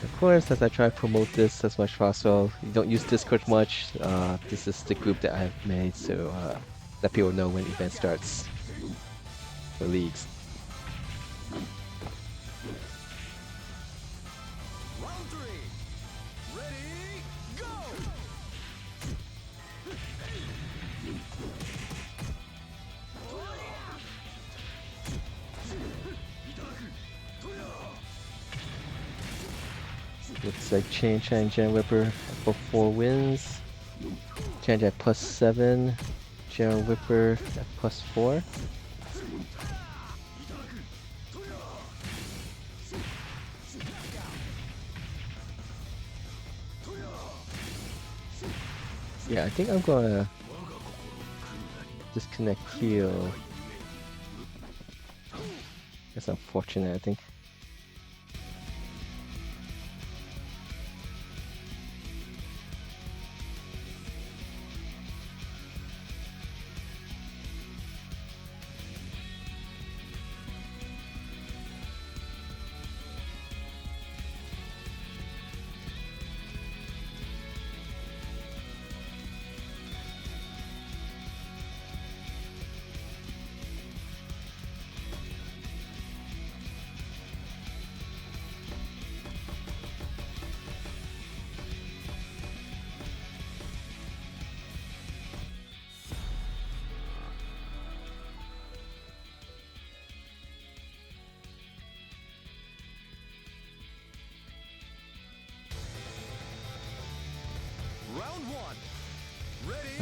Of course, as I try to promote this as much as possible, you don't use Discord much. This is the group that I've made, so let people know when the event starts for leagues. Round three. Ready, go. Looks like Chain and Gen Whipper for 4 wins. Change at +7. Gen Whipper at +4. Yeah, I think I'm gonna disconnect Keel. That's unfortunate, I think.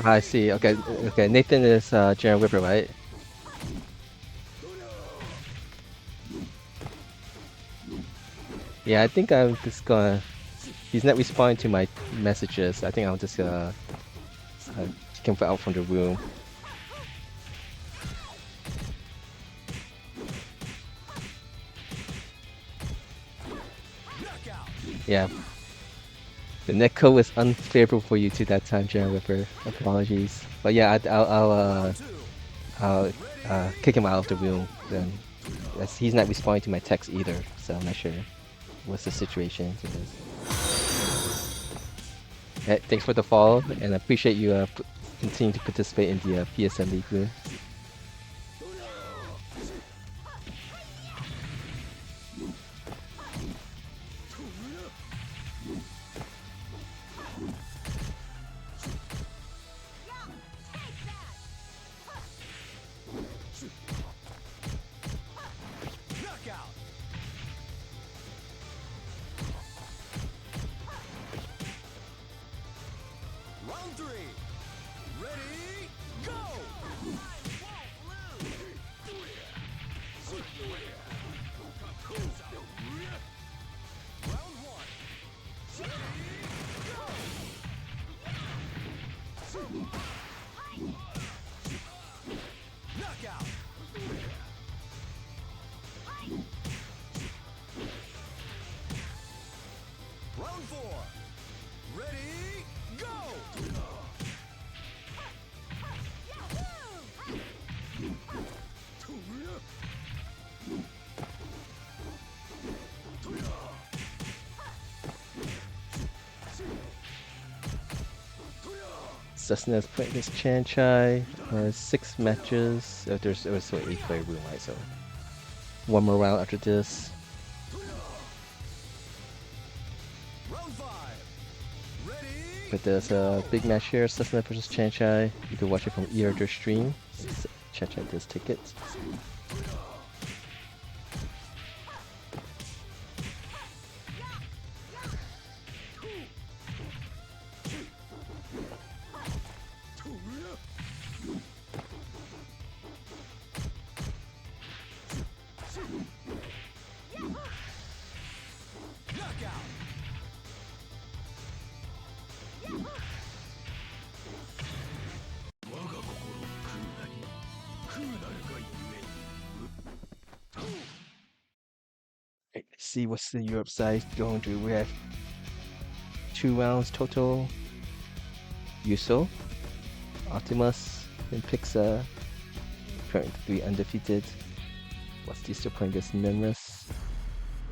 I see. Okay, okay. Nathan is Jaren Whipper, right? Yeah, I think I'm just gonna. He's not responding to my messages. I think I'm just gonna kick him out from the room. Yeah, the netcode was unfavorable for you too that time, Jaren Whipper. Apologies. But yeah, I'll kick him out of the room then. He's not responding to my text either, so I'm not sure what's the situation to this. Hey, thanks for the follow, and I appreciate you continuing to participate in the PSN League room. Knockout. Round 3. Ready, go! Round 1. Knockout. Round 4. Ready, go! Cessna's playing against Chanchai. 6 matches. There's also an 8-player room, right? So one more round after this. Round 5. Ready, But there's a big match here, Cessna versus Chanchai. You can watch it from either stream. Chanchai does tickets. knockout. Right, let's see what's the Europe side going to. We have 2 rounds total. Yuso, Optimus, and Pixa. Currently undefeated. What's he still playing against Memris?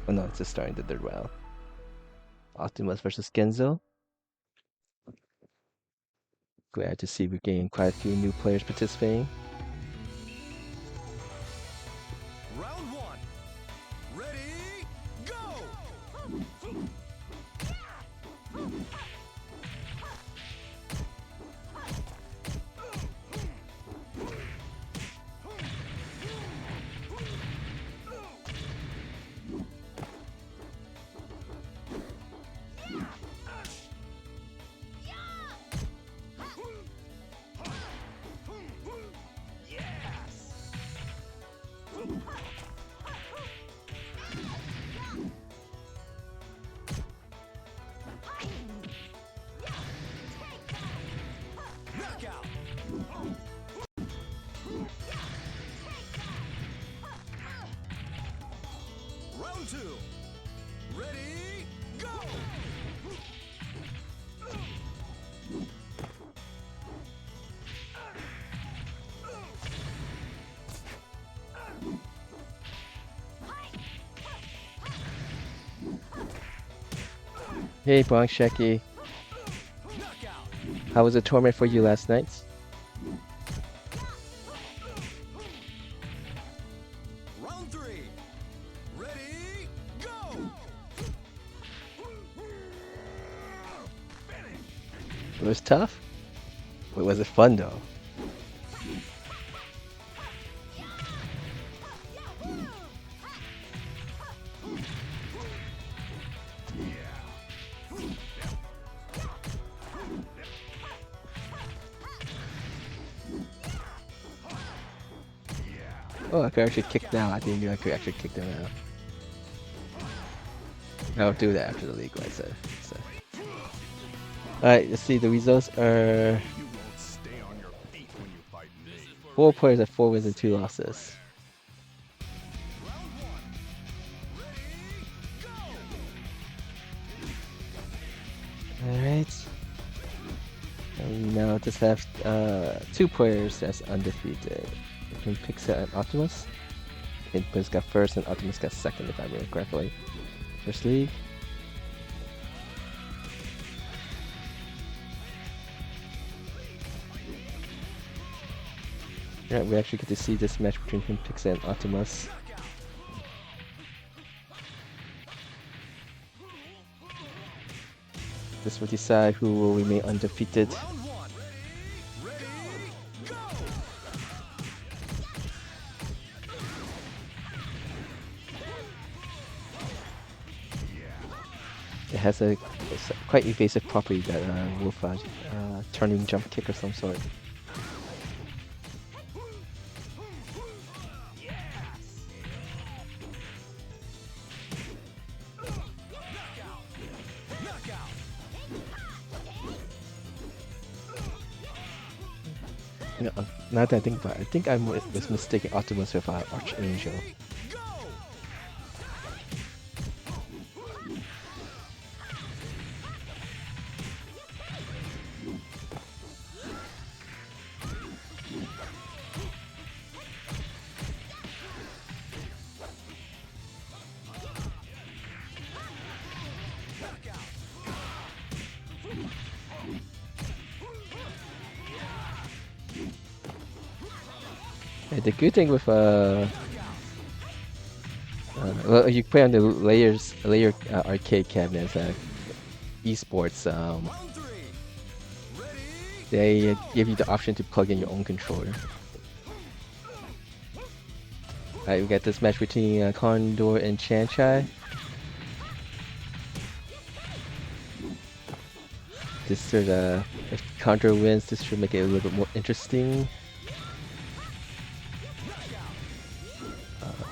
Oh no, it's just starting the 3rd round. Optimus versus Genzo. Glad to see we're getting quite a few new players participating. Round 1. Ready, go! Knockout. Round 2. Ready, go! Hey Bronx Shecky, Knockout. how was the tournament for you last night? Round 3. Ready, go! It was tough? But was it fun though? Oh, I could actually kick now. I didn't know I could actually kick them out. I'll do that after the league, like I said. So. Alright, let's see. The results are 4 players at 4 wins and 2 losses. Alright. And we now just have 2 players that's undefeated. Between Pixel and Optimus. Pixel got first and Optimus got second, if I remember correctly. First league. Yeah, we actually get to see this match between Pixel and Optimus. This will decide who will remain undefeated. It has a quite evasive property that with a turning jump kick of some sort. You know, now that I think about it, I think I was mistaken Optimus with Archangel. The good thing with well, you play on the layer arcade cabinets, esports. They give you the option to plug in your own controller. Alright, we got this match between Condor and Chanchai. This should, if Condor wins, this should make it a little bit more interesting.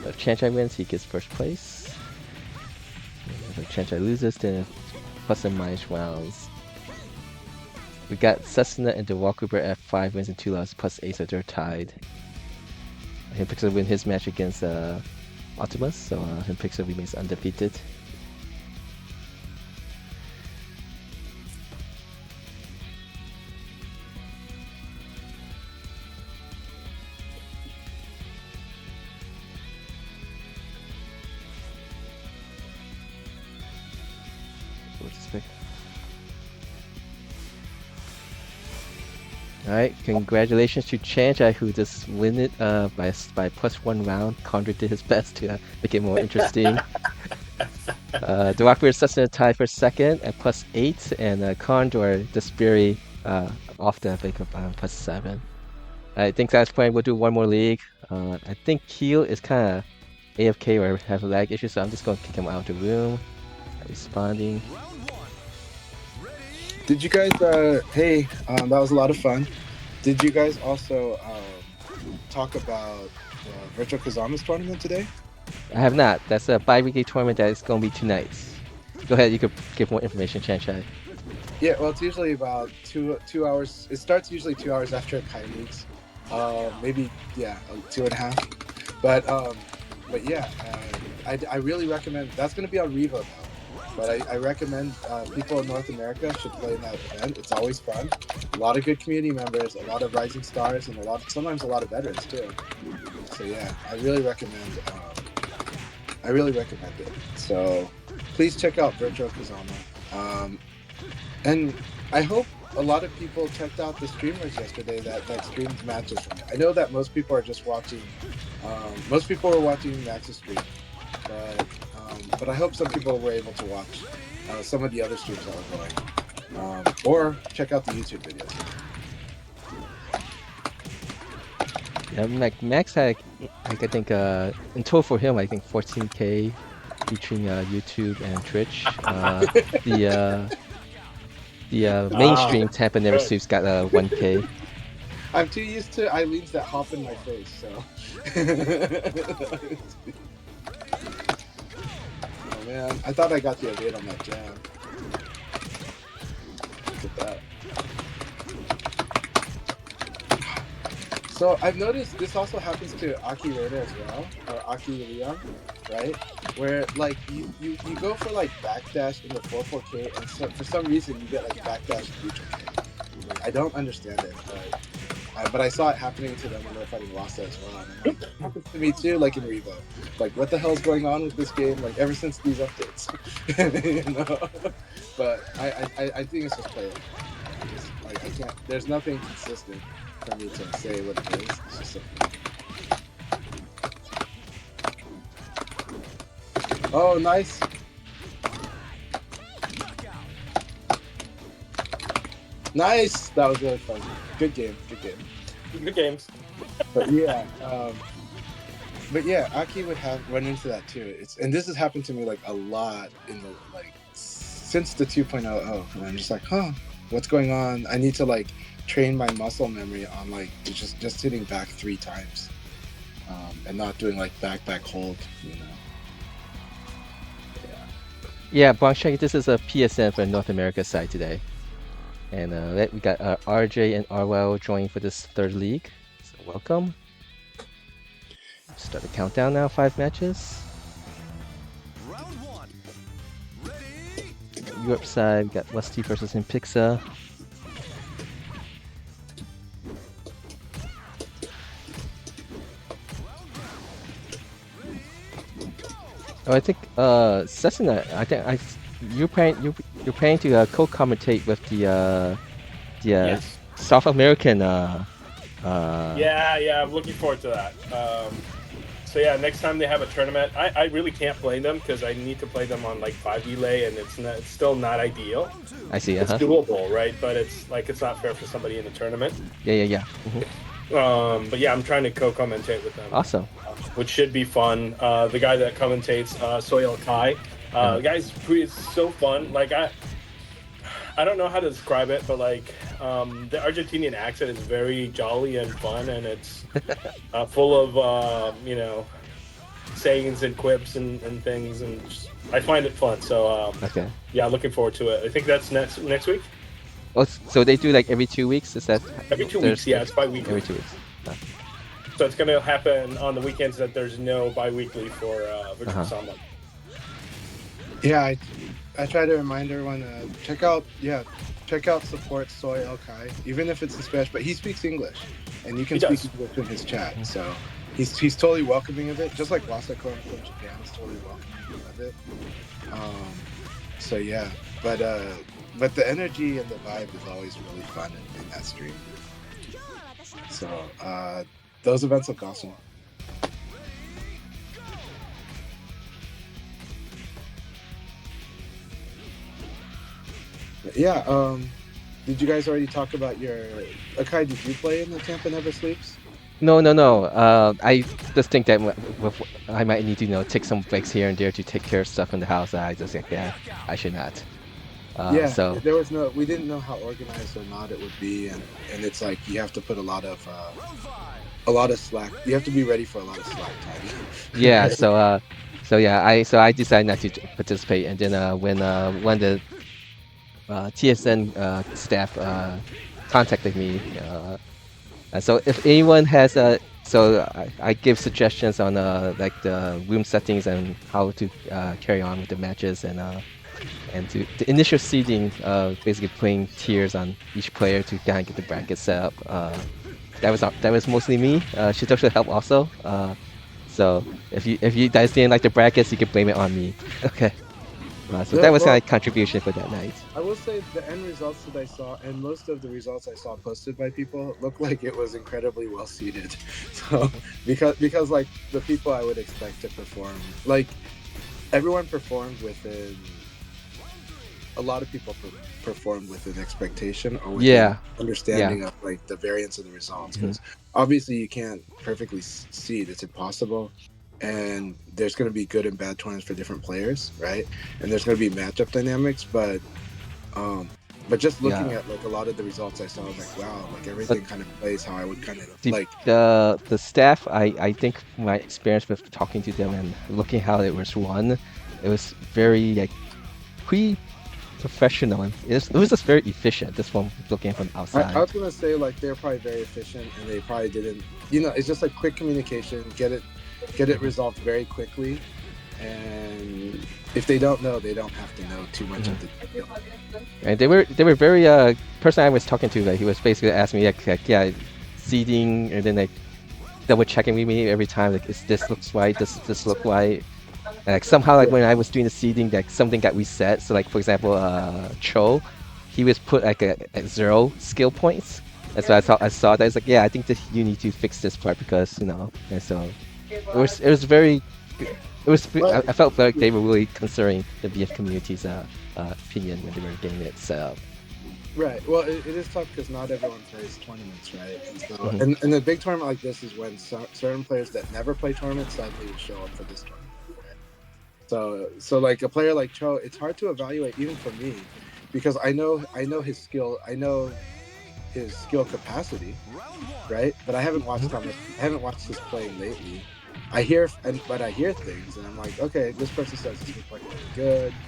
If Chanchai wins, he gets first place. If Chanchai loses, then plus and minus rounds. We got Cessna and the Walkooper at 5 wins and 2 losses plus 8, so they're tied. Pixel will win his match against Optimus, so Pixel remains undefeated. Alright, congratulations to Chanchai who just win it by +1 round. Condor did his best to make it more interesting. The Rockbeard Cessna tied for second at +8, and Condor just barely off the pick of +7. I think that's playing. We'll do one more league. I think Keel is kind of AFK or have a lag issue, so I'm just going to kick him out of the room. Responding. Did you guys, hey, that was a lot of fun. Did you guys also talk about Virtual Kazama's tournament today? I have not. That's a bi-weekly tournament that is going to be tonight. Go ahead, you could give more information, Chanchai. Yeah, well, it's usually about two hours. It starts usually 2 hours after Akai leagues. Maybe, yeah, 2.5. But yeah, I really recommend, that's going to be on Revo now. But I recommend people in North America should play in that event. It's always fun. A lot of good community members, a lot of rising stars, and sometimes a lot of veterans too. So yeah, I really recommend it. So please check out Virtual Kazama. And I hope a lot of people checked out the streamers yesterday that streamed matches from it. I know that most people are just watching. Most people are watching Max's stream, but I hope some people were able to watch some of the other streams that were going, or check out the YouTube videos. Yeah, Max had, I think, in total for him, I think 14K between YouTube and Twitch. The mainstream Tampa Never Sleeps got 1K. I'm too used to Eileen's that hop in my face, so. Oh man, I thought I got the evade on that jab. Look at that. So I've noticed this also happens to Aki Rota as well, or Aki Leon, right? Where like you go for like backdash in the 4-4K, and so for some reason you get like backdash neutral K. Like, I don't understand it, but I saw it happening to them when they were fighting Rasa as well, and I'm like, that happens to me too, like in Revo. Like, what the hell's going on with this game? Like ever since these updates, you know. But I think it's just playable. Like I can't. There's nothing consistent for me to say what it is. It's just oh, nice. Nice. That was really fun. Good game. Good game. Good games. But yeah, Aki would run into that too. And this has happened to me like a lot in the like since the 2.0, and I'm just like, huh, what's going on? I need to like train my muscle memory on like just hitting back 3 times, and not doing like back hold, you know. Yeah, Bongshang, this is a PSN for North America side today. And we got RJ and Arwell joining for this 3rd league. So welcome. Start the countdown now, 5 matches. Round 1. Ready? Europe side, we got Westy versus Impixa. Oh, I think Cessna, you're planning to co-commentate with the Yes. South American Yeah, I'm looking forward to that. So yeah, next time they have a tournament, I really can't play them because I need to play them on like 5 delay, and it's still not ideal. I see. It's doable, right? But it's not fair for somebody in a tournament. Yeah. But yeah, I'm trying to co-commentate with them. Awesome. Which should be fun. The guy that commentates, Akai, the guy's so fun. Like I don't know how to describe it, but like the Argentinian accent is very jolly and fun, and it's full of sayings and quips and things, and I find it fun. So okay. Yeah, looking forward to it. I think that's next week. Oh, so they do like every 2 weeks? Is that every 2 weeks? Yeah, it's bi-weekly. Every 2 weeks. So it's going to happen on the weekends that there's no bi-weekly for Virtual Samba. Yeah, I try to remind everyone check out support Soy Akai, even if it's in Spanish, but he speaks English, and you can speak English in his chat, so he's totally welcoming of it, just like Wasako from Japan is totally welcoming of it. So yeah, but the energy and the vibe is always really fun in that stream. So those events look awesome. Yeah, did you guys already talk about your Akai? Did you play in the Tampa Never Sleeps? No. I just think that I might need to take some breaks here and there to take care of stuff in the house. I just think I should not. Yeah, so we didn't know how organized or not it would be, and it's like you have to put a lot of slack. You have to be ready for a lot of slack time. Yeah, so I decided not to participate, and then when the TSN staff contacted me, so if anyone has I give suggestions on like the room settings and how to carry on with the matches, and to the initial seeding, basically putting tiers on each player to kind of get the bracket set up. That was mostly me. Shitoshi helped also. So if you guys didn't like the brackets, you can blame it on me. Okay. So that was my contribution for that night. I will say the end results that I saw, and most of the results I saw posted by people, looked like it was incredibly well seeded. So because like the people I would expect to perform, like everyone performed within. A lot of people performed with an expectation or with an understanding of like the variance of the results, because obviously you can't perfectly seed, it's impossible, and there's going to be good and bad tournaments for different players, right? And there's going to be matchup dynamics, but But just looking Yeah. at like a lot of the results I saw, I was like, wow, like But everything kind of plays how I would kind of the like. the staff, I think from my experience with talking to them and looking how it was run, it was very like pretty professional and it was just very efficient. This one looking from I outside. was gonna say like they're probably very efficient and they probably didn't, you know, it's just like quick communication, get it Mhm, resolved very quickly, and if they don't know, they don't have to know too much mhm. of the detail. And they were very person I was talking to, like he was basically asking me like yeah, seeding and then like double checking with me every time like is this looks right, does this look right? And, like somehow like Yeah, when I was doing the seeding, like something got reset. So like for example, Cho, he was put like at 0 skill points. And so I saw that it's like yeah, I think that you need to fix this part because and so it was very g- it was but I felt like they were really considering the VF community's opinion when they were getting it set up. right. Well, it is tough because not everyone plays tournaments, right? And so, Hmm. and a big tournament like this is when certain players that never play tournaments suddenly will show up for this tournament. Right? So like a player like Cho, it's hard to evaluate even for me, because I know his skill, I know his skill capacity, right? But I haven't watched how much, I haven't watched his play lately. But I hear things, and I'm like, okay, this person says he's been playing really good.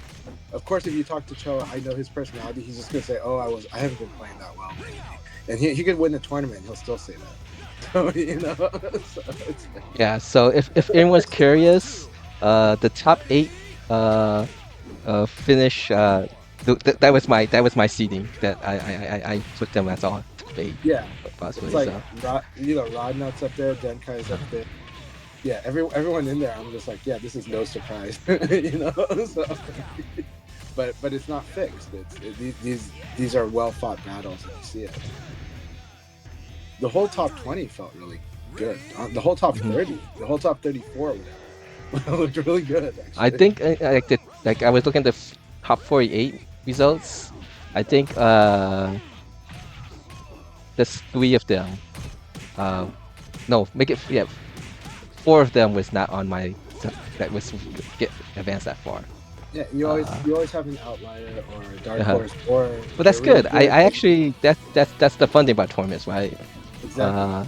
Of course, if you talk to Cho, I know his personality. He's just gonna say, "Oh, I haven't been playing that well lately," and he could win the tournament. He'll still say that. So so it's like, Yeah. So if anyone's curious, the top eight uh finish that was my seeding that I put them as all top eight yeah, it's possibly. like So Rodnut's up there, Denkai's up there. Yeah, everyone in there. I'm just like, yeah, this is no surprise, So, but it's not fixed. These are well fought battles, and you see it. The whole top 20 felt really good. The whole top mhm. 30, the whole top 34, whatever, looked really good I actually. think like I was looking at the top 48 results. I think there's three of them. Uh, no, make it yeah, four of them was not on my that was get advanced that far. Yeah, Uh, you always have an outlier or a dark uh horse, or But they're that's really good. I, good. I actually that's the fun thing about tournaments, right? Exactly. Uh,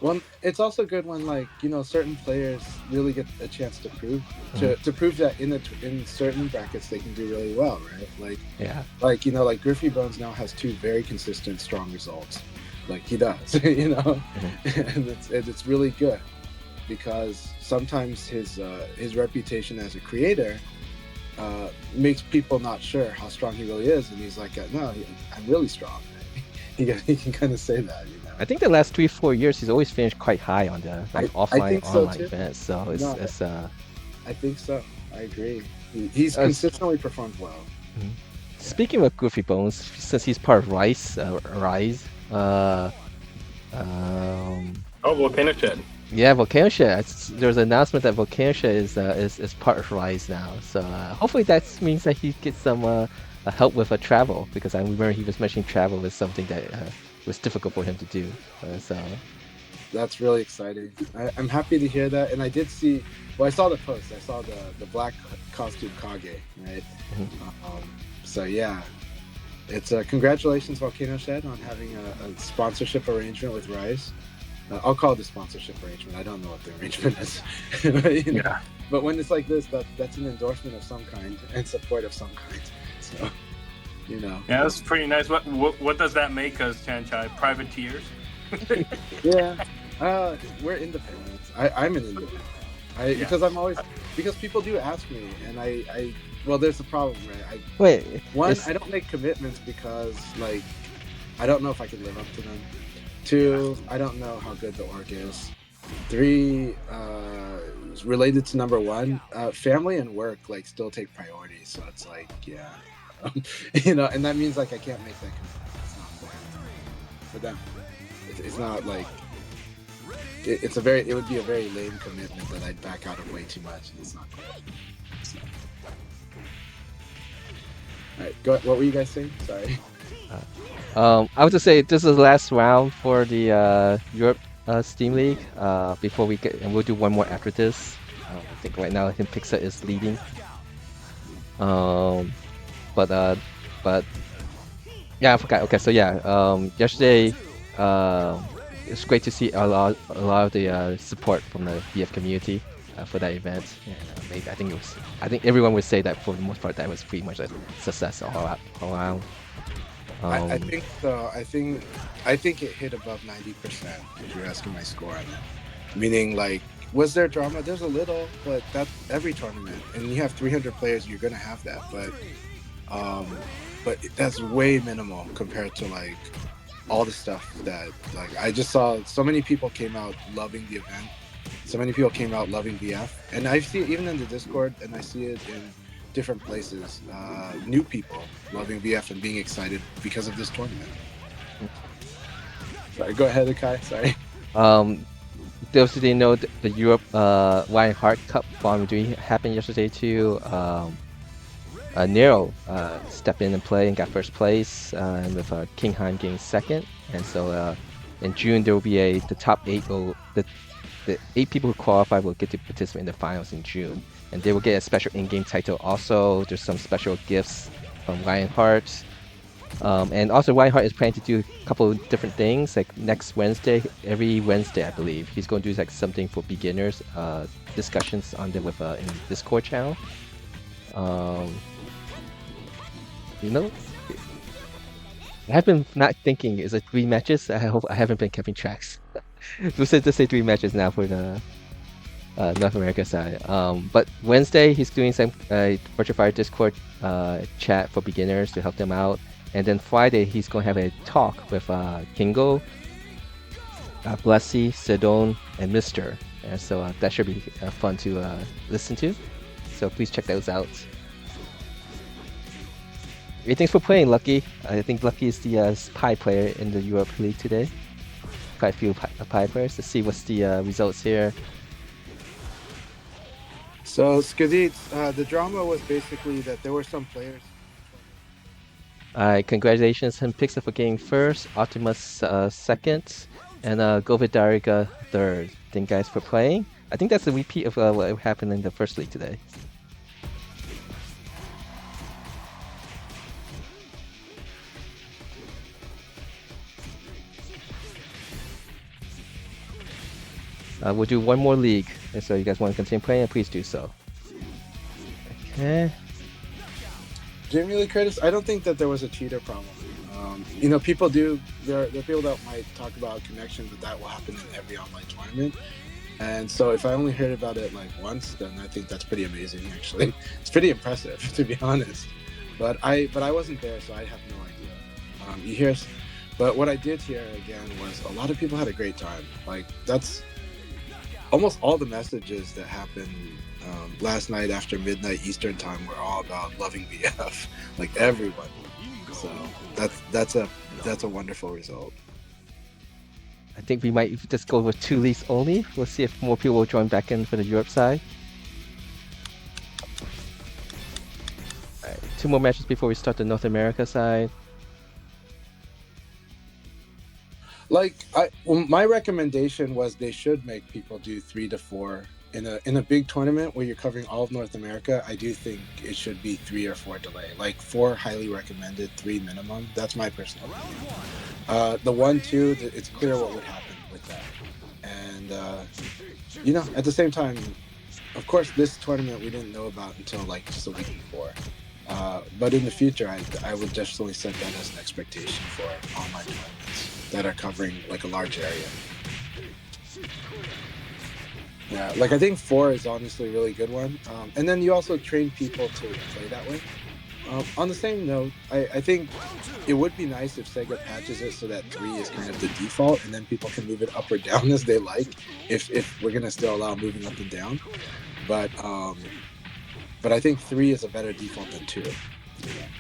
Well, it's also good when like certain players really get a chance to prove mhm, to prove that in certain brackets they can do really well, right? yeah. Like Griffey Bones now has two very consistent strong results, like he does, Mhm. and it's really good because sometimes his reputation as a creator makes people not sure how strong he really is, and he's like, no, I'm really strong. He can kind of say that. I think the last 3 4 years he's always finished quite high on the like I offline think so online too. events. So it's No, it's I think so. I agree. He's as consistently performed well. mhm. Yeah. Speaking of Goofy Bones, since he's part of Rise, um, Oh, Volcano Shed. yeah, Volcano Shed. There's an announcement that Volcano Shed is part of Rise now. So hopefully that means that he gets some help with travel because I remember he was mentioning travel was something that was difficult for him to do. So That's really exciting. I'm happy to hear that. And I did see, well, I saw the post. I saw the black costume Kage, right? mhm. Um, so yeah, it's congratulations Volcano Shed on having a sponsorship arrangement with Rise. I'll call it a sponsorship arrangement. I don't know what the arrangement is, Yeah. But when it's like this, that's an endorsement of some kind and support of some kind. So you know, Yeah, that's pretty nice. What does that make us, Chanchai? Privateers? yeah. We're independent. I'm an independent. I Yeah. because I'm always because people do ask me, and well, there's a problem, right? Wait, I don't make commitments because like I don't know if I can live up to them. Two, I don't know how good the org is. Three, related to number one, family and work like still take priority. So it's like, yeah, and that means like I can't make that commitment. It's not fair for them. It's not like it would be a very lame commitment that I'd back out of way too much. And it's not cool. So, all right, go. What were you guys saying? Sorry. I would just say this is the last round for the Europe Steam League. Before we get, and we'll do one more after this. I think right now I think Pixar is leading. Um, but yeah, I forgot. Okay, so yeah, yesterday, it's great to see a lot of the support from the BF community for that event. And I think everyone would say that for the most part that was pretty much a success all around. I Um, think so. I think it hit above 90%. If you're asking my score on it, meaning like, was there drama? There's a little, but that's every tournament, and you have 300 players, you're gonna have that. Um, but that's way minimal compared to like all the stuff that like I just saw. So many people came out loving the event. So many people came out loving BF, and I see it even in the Discord, and I see it in different places. New people loving BF and being excited because of this tournament. Sorry, go ahead, Akai. Sorry. um, those who didn't know, the Europe Wine Heart Cup Volume 3 happened yesterday too. Nero stepped in and played and got first place, and with Kingheim getting second. And so in June there will be the top eight the 8 people who qualify will get to participate in the finals in June, and they will get a special in-game title. Also, there's some special gifts from Lionheart. And also Lionheart is planning to do a couple of different things. Like next Wednesday, every Wednesday I believe, he's going to do like something for beginners, discussions on the with in Discord channel. Um, you know, I've been not thinking. Is it 3 matches? I hope I haven't been keeping tracks. We'll say 3 matches now for the North America side. But Wednesday he's doing some Virtual Fire Discord chat for beginners to help them out, and then Friday he's going to have a talk with Kingo, Blessy, Sedone, and Mister. And so that should be fun to listen to. So please check those out. Hey, thanks for playing, Lucky. I think Lucky is the Pi player in the Europe League today. Quite a few Pi players. Let's see what's the results here. So Skadit, the drama was basically that there were some players. Alright, congratulations him Pixel for getting first, Optimus second, and Govidariga third. Thank you guys for playing. I think that's a repeat of what happened in the first league today. We'll do one more league, and so you guys want to continue playing, please do so. Okay. Jamie Lee Curtis, I don't think that there was a cheater problem. You know, people do. There are people that might talk about connection, but that will happen in every online tournament. And so, if I only heard about it like once, then I think that's pretty amazing. Actually, it's pretty impressive, to be honest. But I wasn't there, so I have no idea. You hear, but what I did hear again was a lot of people had a great time. Like that's almost all the messages that happened last night after midnight Eastern time were all about loving BF, like everyone. So that's a wonderful result. I think we might just go with 2 leagues only. We'll see if more people will join back in for the Europe side. Alright, 2 more matches before we start the North America side. Like my recommendation was they should make people do 3 to 4 in a big tournament where you're covering all of North America. I do think it should be 3 or 4 delay. Like 4 highly recommended, 3 minimum. That's my personal opinion. The 1-2, it's clear what would happen with that. And you know, at the same time, of course, this tournament we didn't know about until like just a week before. But in the future, I would definitely set that as an expectation for online tournaments that are covering like a large area. Yeah, like I think 4 is honestly a really good one. And then you also train people to play that way. On the same note, I think it would be nice if Sega patches it so that 3 is kind of the default, and then people can move it up or down as they like. If we're gonna still allow moving up and down, but I think 3 is a better default than 2.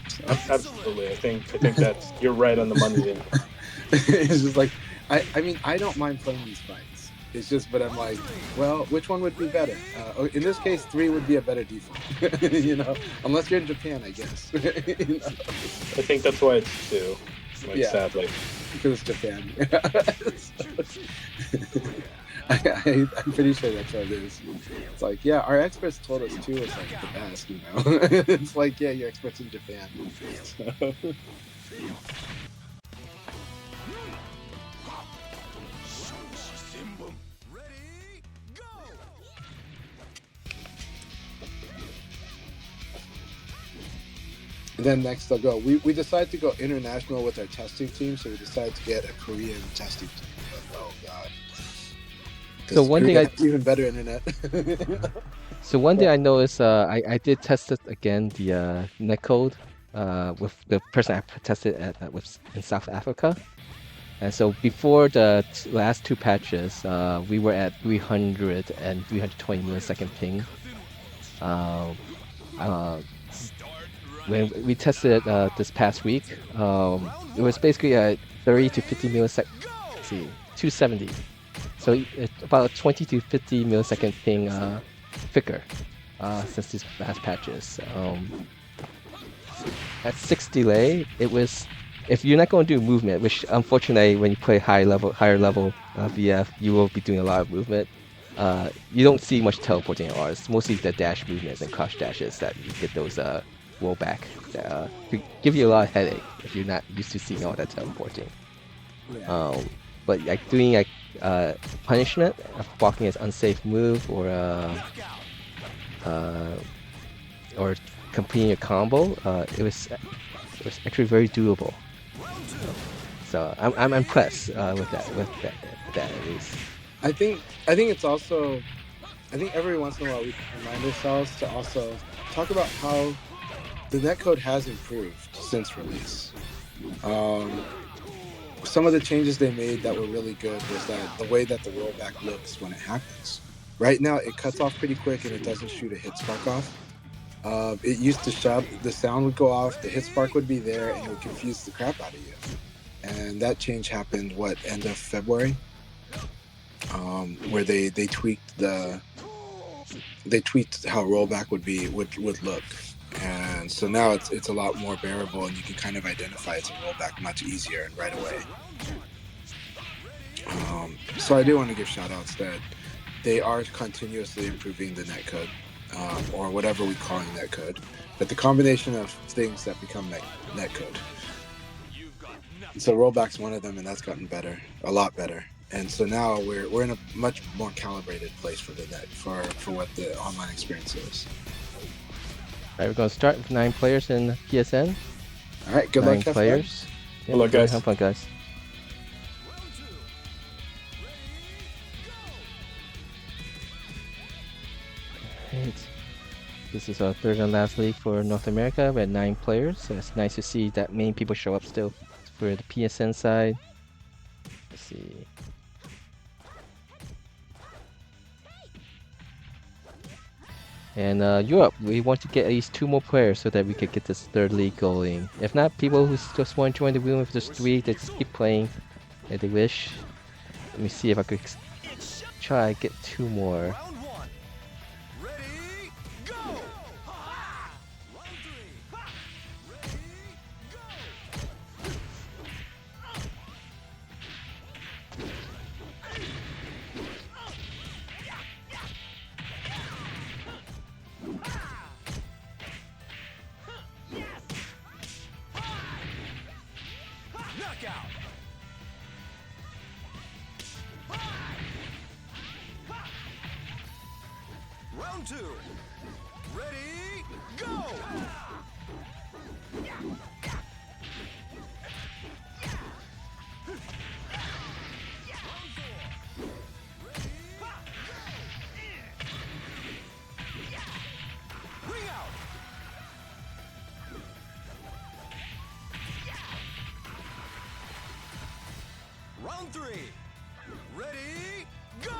So. Absolutely, I think that's you're right on the money there. It's just like I mean I don't mind playing these fights. It's just, but I'm like, well, which one would be better? In this case, 3 would be a better default. You know, unless you're in Japan, I guess. You know? I think that's why it's 2. Like, yeah, sadly, because it's Japan. I'm pretty sure that's what it is. It's like, yeah, our experts told us too. It's like the best, you know. It's like, yeah, you're experts in Japan. So. Ready, go! And then next they'll go. We decided to go international with our testing team, so we decided to get a Korean testing team. But, oh god. So Because one thing Korea I has even better internet. so one thing But, I know is I did test it again the netcode with the person I tested at with in South Africa. And so before the last two patches, we were at 300 and 320 millisecond ping. When we tested this past week, it was basically a 30 to 50 millisecond. Let's see, 270. So it's about a 20 to 50 millisecond ping thicker since these last patches. At 6 delay, it was if you're not going to do movement, which unfortunately when you play higher level VF, you will be doing a lot of movement. You don't see much teleporting in ours. Mostly the dash movements and crouch dashes that you get those rollback that could give you a lot of headache if you're not used to seeing all that teleporting. yeah. But like doing like punishment, blocking as unsafe move or completing a combo, it was actually very doable. So I'm impressed with that at least. I think it's also, I think every once in a while we remind ourselves to also talk about how the netcode has improved since release. Some of the changes they made that were really good was that the way that the rollback looks when it happens. Right now, it cuts off pretty quick and it doesn't shoot a hit spark off. It used to shove, the sound would go off, the hit spark would be there, and it would confuse the crap out of you. And that change happened, end of February, where they tweaked how rollback would look. And so now it's a lot more bearable, and you can kind of identify it's a rollback much easier and right away. So I do want to give shout outs that they are continuously improving the netcode, or whatever we call netcode, but the combination of things that become netcode. So rollback's one of them, and that's gotten better, a lot better. And so now we're in a much more calibrated place for the net for what the online experience is. All right, we're gonna start with 9 players in PSN. All right, good 9 luck, have players. Good luck, guys. Have fun, guys. Right. This is our third and last league for North America. We had 9 players, so it's nice to see that many people show up still for the PSN side. Let's see. And Europe, we want to get at least 2 more players so that we could get this third league going. If not, people who just want to join the room, if there's 3, they just keep playing if they wish. Let me see if I could try to get 2 more. Round 2. Ready, go! Ring out! Round 3. Ready, go!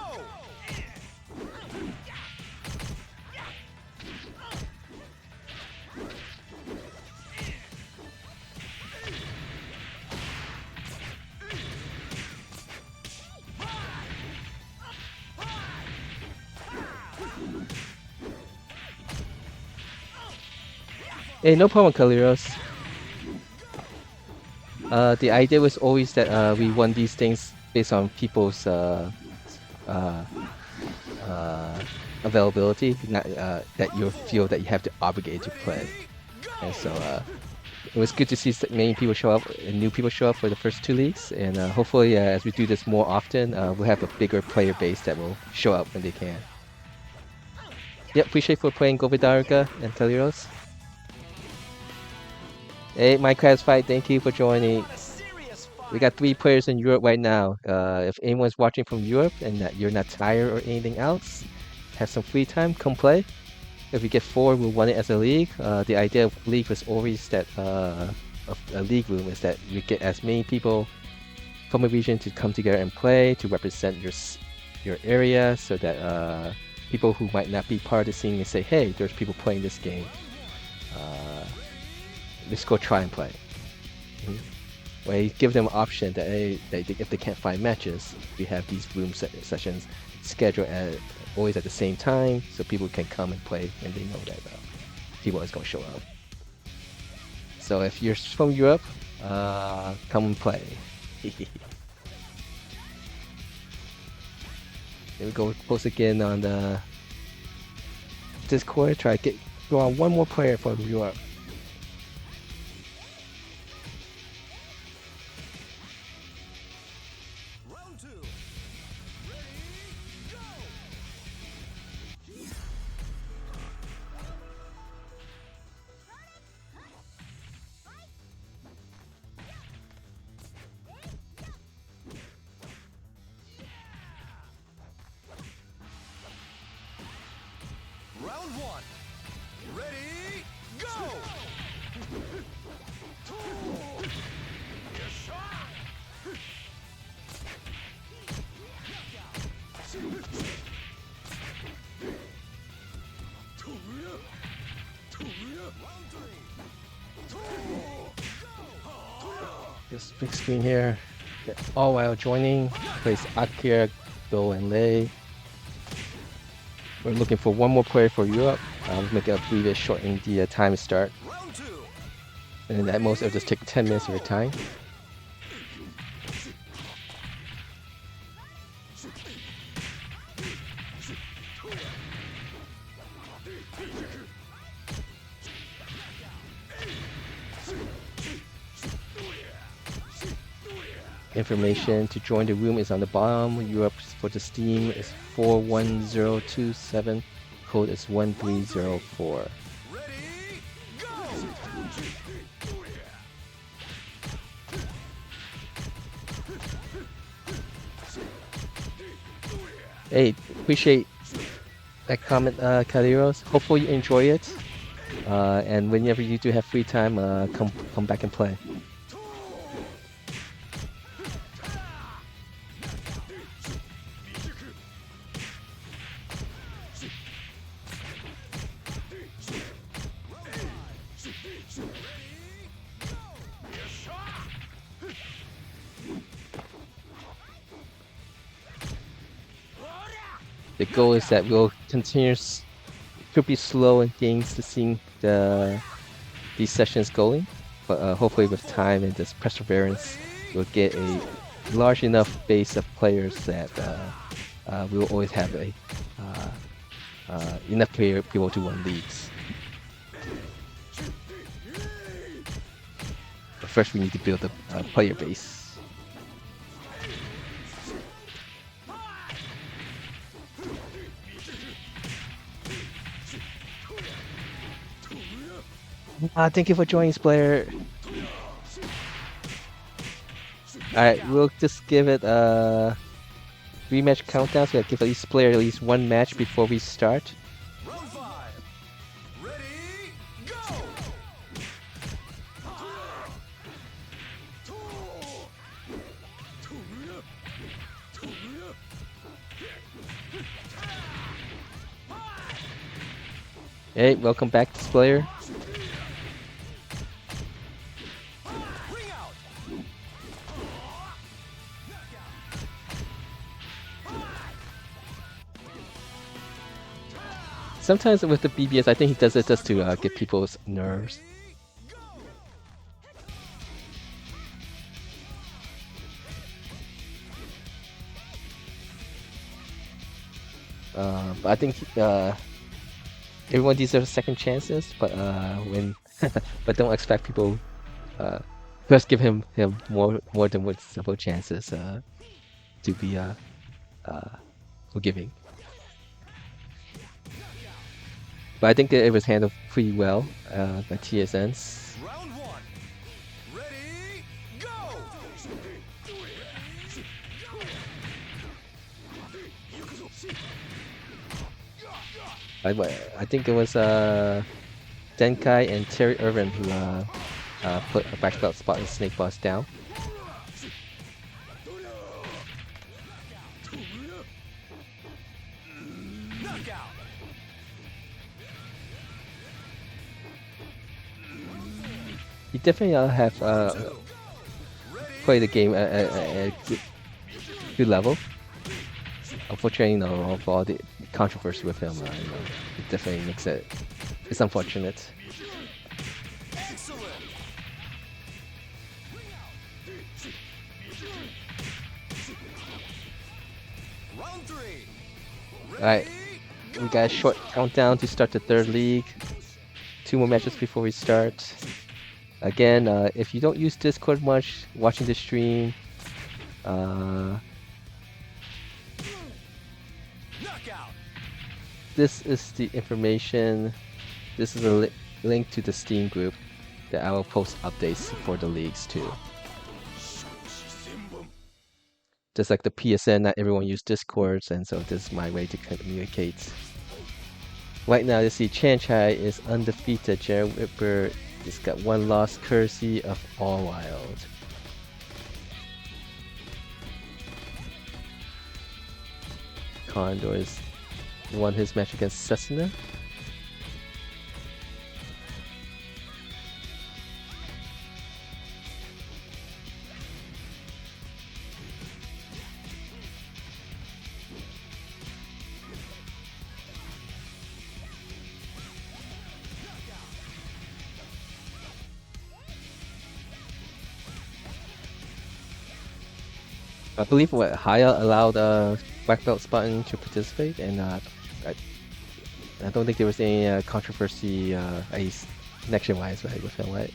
Hey, no problem, Kaliros. The idea was always that we won these things based on people's uh, availability, not that you feel that you have to obligate to play. And so it was good to see many people show up and new people show up for the first 2 leagues. And hopefully, as we do this more often, we'll have a bigger player base that will show up when they can. Yep, appreciate for playing Govidarga and Kaliros. Hey, Minecraft Fight, thank you for joining. We got 3 players in Europe right now. If anyone's watching from Europe and that you're not tired or anything else, have some free time, come play. If we get 4, we'll run it as a league. The idea of league was always that of a league room is that we get as many people from a region to come together and play to represent your area, so that people who might not be part of the scene can say, "Hey, there's people playing this game. Let's go try and play." We give them an option that if they can't find matches, we have these room sessions scheduled always at the same time, so people can come and play when they know that people is going to show up. So if you're from Europe, come and play. Here we go, post again on the Discord. Try to draw one more player from Europe. Round 2. Ready, go! Round 1. Ready, go! This big screen here. All while joining, plays Akai, Go, and Lei. We're looking for one more player for Europe. We'll make a previous shortening the time start. Round 2. And at most, it'll just take 10 minutes of your time. Information to join the room is on the bottom. Europe for the Steam is 41027. Code is 1304. Ready, go! Hey, appreciate that comment, Kaliros. Hopefully you enjoy it. And whenever you do have free time, come back and play. The goal is that we'll continue, could be slow in games to seeing these sessions going, but hopefully with time and just perseverance, we'll get a large enough base of players that we will always have enough people to win leagues. But first, we need to build a player base. Thank you for joining, Splayer. Alright, we'll just give it a rematch countdown, so we'll give each player at least one match before we start. Round 5. Ready, go! Hey, welcome back, Splayer. Ring out! Sometimes with the BBS, I think he does it just to get people's nerves. But I think everyone deserves second chances. But when but don't expect people first give him more than what several chances to be forgiving. But I think that it was handled pretty well by TSNs. Round one. Ready, go! I think it was Denkai and Terry Irvin who put a black belt spot in Snake Boss down. Knockout. He definitely have played the game at a good level. Unfortunately, of all the controversy with him, it definitely makes it's unfortunate. Excellent. Round three. Alright, we got a short countdown to start the third league. 2 more matches before we start. Again, if you don't use Discord much, watching the stream, this is the information. This is a link to the Steam group that I will post updates for the leagues too. Just like the PSN, not everyone uses Discords, and so this is my way to communicate. Right now, you see Chanchai is undefeated. Jared Whipper has got 1 loss, courtesy of All Wild. Condors won his match against Cessna. I believe what Haya allowed black belt Spartan to participate, and I don't think there was any controversy, at least connection-wise, right, with him, right?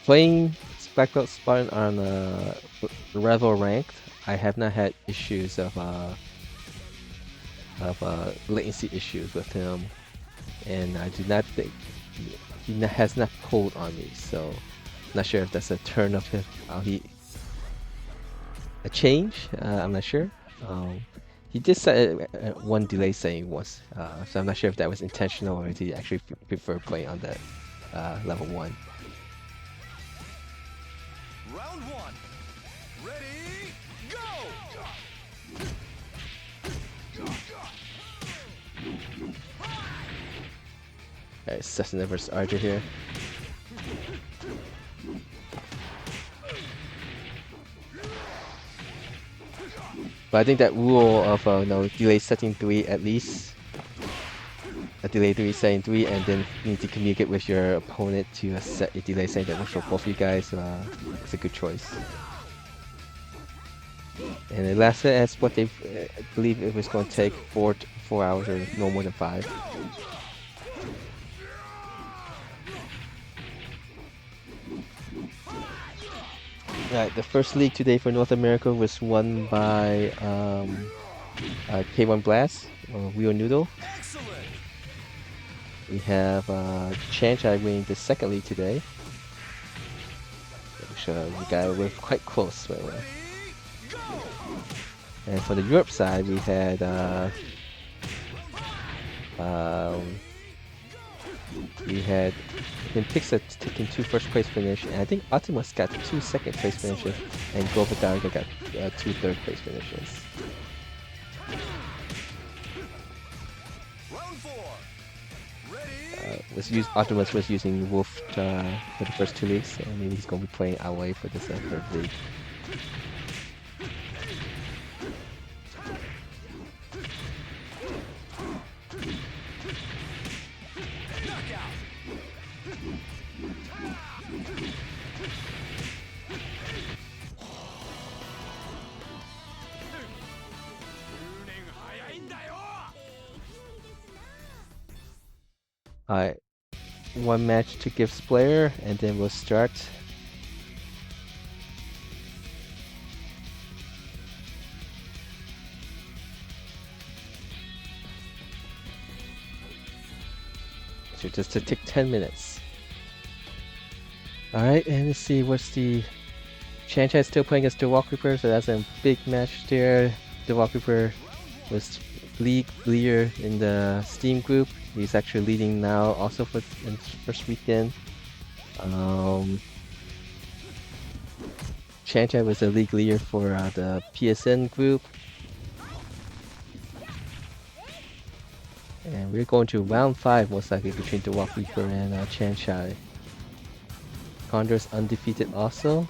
Playing black belt Spartan on level ranked, I have not had issues of latency issues with him, and I do not think he has not pulled on me, so not sure if that's a turn of him. A change? I'm not sure. He did set one delay setting once, so I'm not sure if that was intentional or if he actually preferred playing on that level 1. Round one. Ready, go! Alright, Cessna versus Archer here. But I think that rule of delay setting 3 at least, a delay 3 setting 3, and then you need to communicate with your opponent to set a delay setting that works for both of you guys. It's a good choice. And it lasted as what they believe it was going to take 4 hours or no more than 5. Alright, the first league today for North America was won by K1 Blast, Rio Noodle. Excellent. We have Chanchai winning the second league today, which we we're quite close, by the way. And for the Europe side, we had Pixar taking 2 first place finishes, and I think Optimus got 2 second place finishes, and Global Galaga got 2 third place finishes. Round four. Ready, Optimus was using Wolf for the first 2 leagues, and maybe he's going to be playing away for this third league. Alright, one match to Gibbs player, and then we'll start. So just to take 10 minutes. Alright, and let's see what's the Chanchai still playing against the Walk Reaper, so that's a big match there. The Walk Reaper was league leader in the Steam group. He's actually leading now also for in his first weekend. Chanchai was the league leader for the PSN group. And we're going to round 5 most likely between the Walk Reaper and Chanchai. Condor's undefeated also.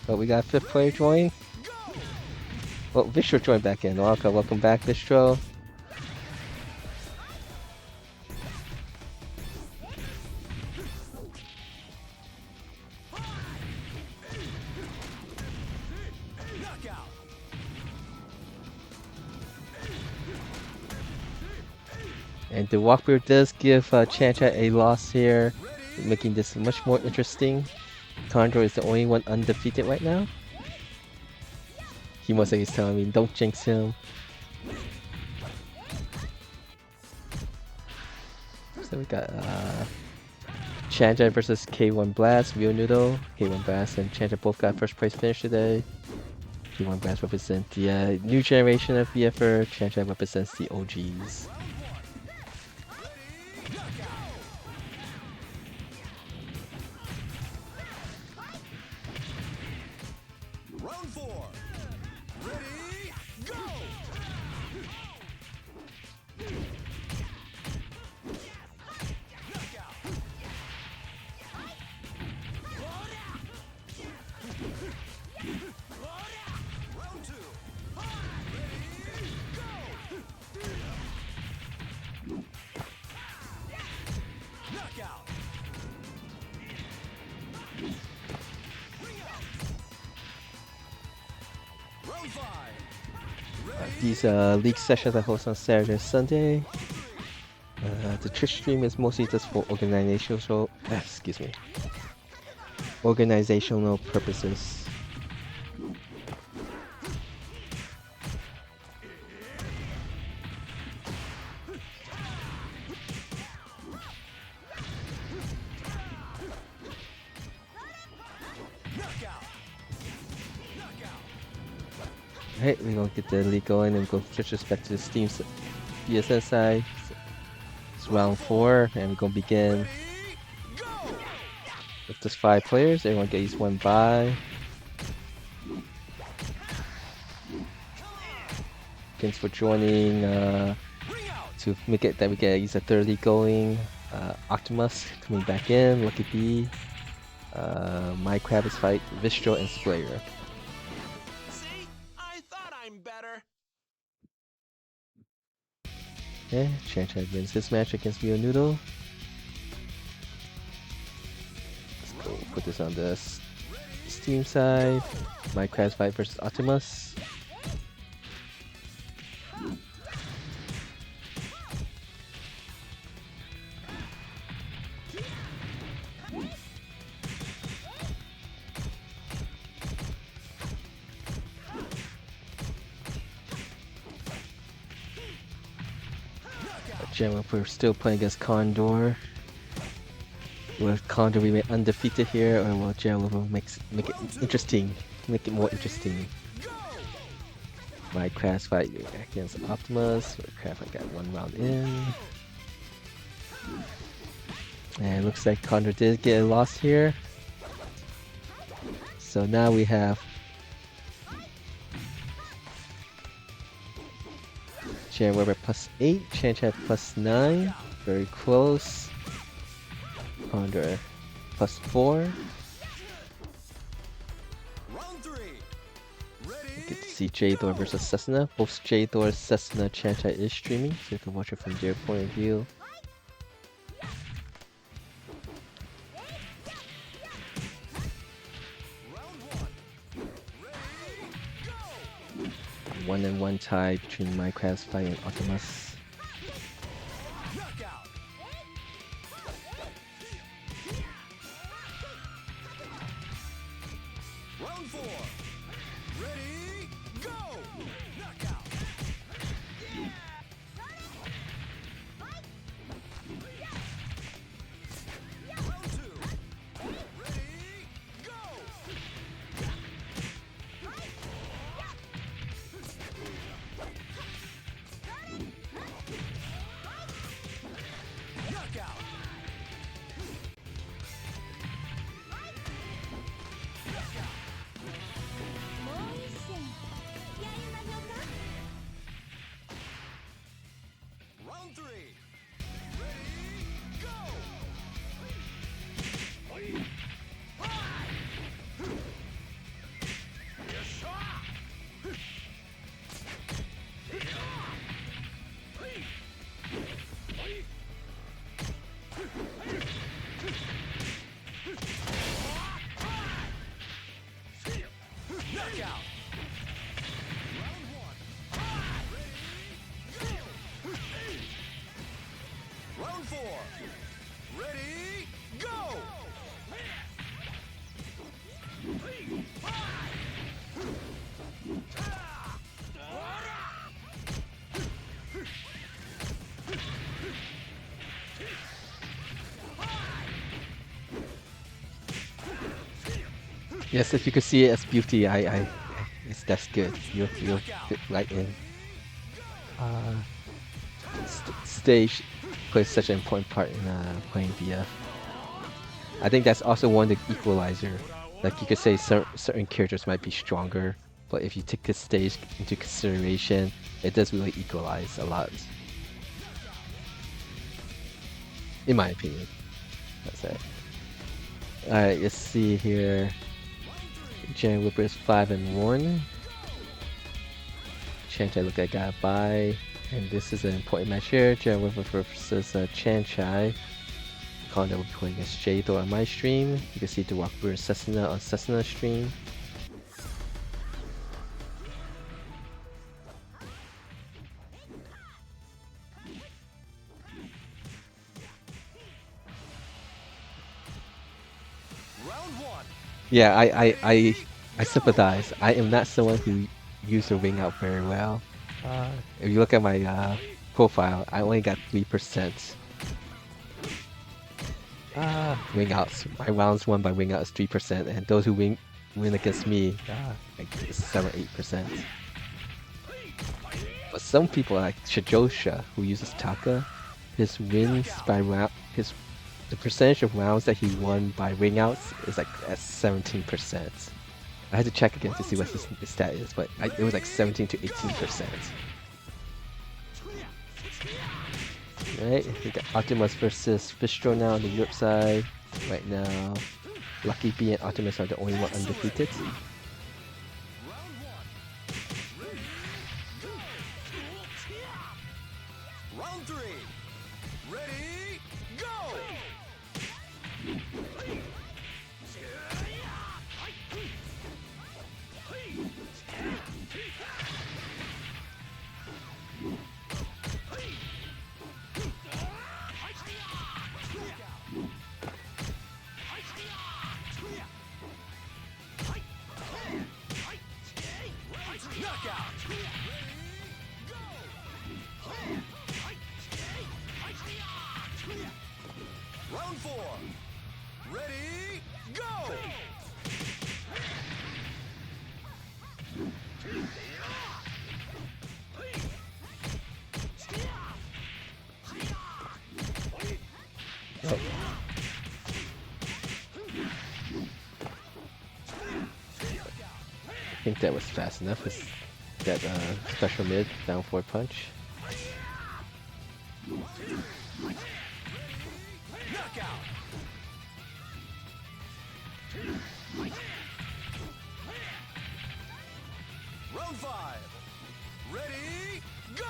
But we got 5th player join. Well, Vistro joined back in. Okay, welcome back, Vistro. And the walkthrough does give Chancha a loss here, making this much more interesting. Condor is the only one undefeated right now. He must say he's telling me, don't jinx him. So we got Chancha versus K1 Blast, Real Noodle. K1 Blast and Chancha both got first place finish today. K1 Blast represents the new generation of VFR. Chancha represents the OGs. Round 4. Ready, go! Round 2. Ready, go! Knockout! Round 5. These league sessions I host on Saturday and Sunday. The Twitch stream is mostly just for organizational purposes. Alright, we're gonna get the league going and go switch respect to the Steam PSN side. It's round 4, and we're gonna begin with just 5 players. Everyone gets one bye. Thanks for joining. To make it that we get a third league going. Optimus coming back in. Lucky B. My Kravis fight Vistro and Splayer. See? I thought I'm better. Okay, Chanchai wins this match against Mio Noodle. Let's go put this on the Steam side. My Kravis fight versus Optimus. We're still playing against Condor. Will Condor remain undefeated here, or will Jello make it interesting? Make it more interesting. My Crash fight against Optimus. Crash fight got 1 round in. And it looks like Condor did get a loss here. So now we have Jan Weber +8, Chanchat +9, very close. Condor +4. Round 3. Ready, You get to see J-Thor versus Cessna. Both J-Thor, Cessna, Chanchat is streaming, so you can watch it from their point of view. round 1. Ready, go! 1-1 tie between Minecraft's fight and Optimus. Yes, if you could see it as beauty, that's good. You'll fit right in. Stage plays such an important part in playing VF. I think that's also one of the equalizer. Like you could say certain characters might be stronger, but if you take the stage into consideration, it does really equalize a lot. In my opinion. That's it. Alright, let's see here. Jan Whipper is 5-1. Chanchai look like got by. And this is an important match here. Jan Whipper versus Chanchai. Calling that we're playing against Jado on my stream. You can see the Walkthrough and Cessna on Cessna stream. Yeah, I sympathize. I am not someone who used the wing out very well. If you look at my profile, I only got 3%. Wing outs. My rounds won by wing outs 3%, and those who win against me, like 7-8%. But some people like Shijosha, who uses Taka, his wins by round, the percentage of rounds that he won by wing outs is like at 17%. I had to check again to see what his stat is, but it was like 17 to 18%. Right, we got Optimus versus Bistro now on the Europe side. Right now, Lucky B and Optimus are the only one undefeated. Round 3. Ready, go! Round 4. Ready, go! Oh. I think that was fast enough. It's that special mid down forward punch. Knockout! Round 5. Ready, go!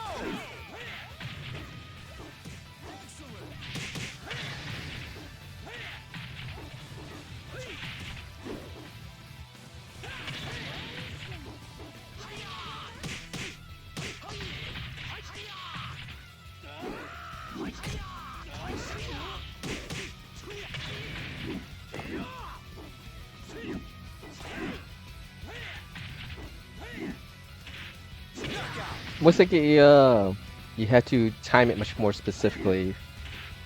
Looks like you had to time it much more specifically.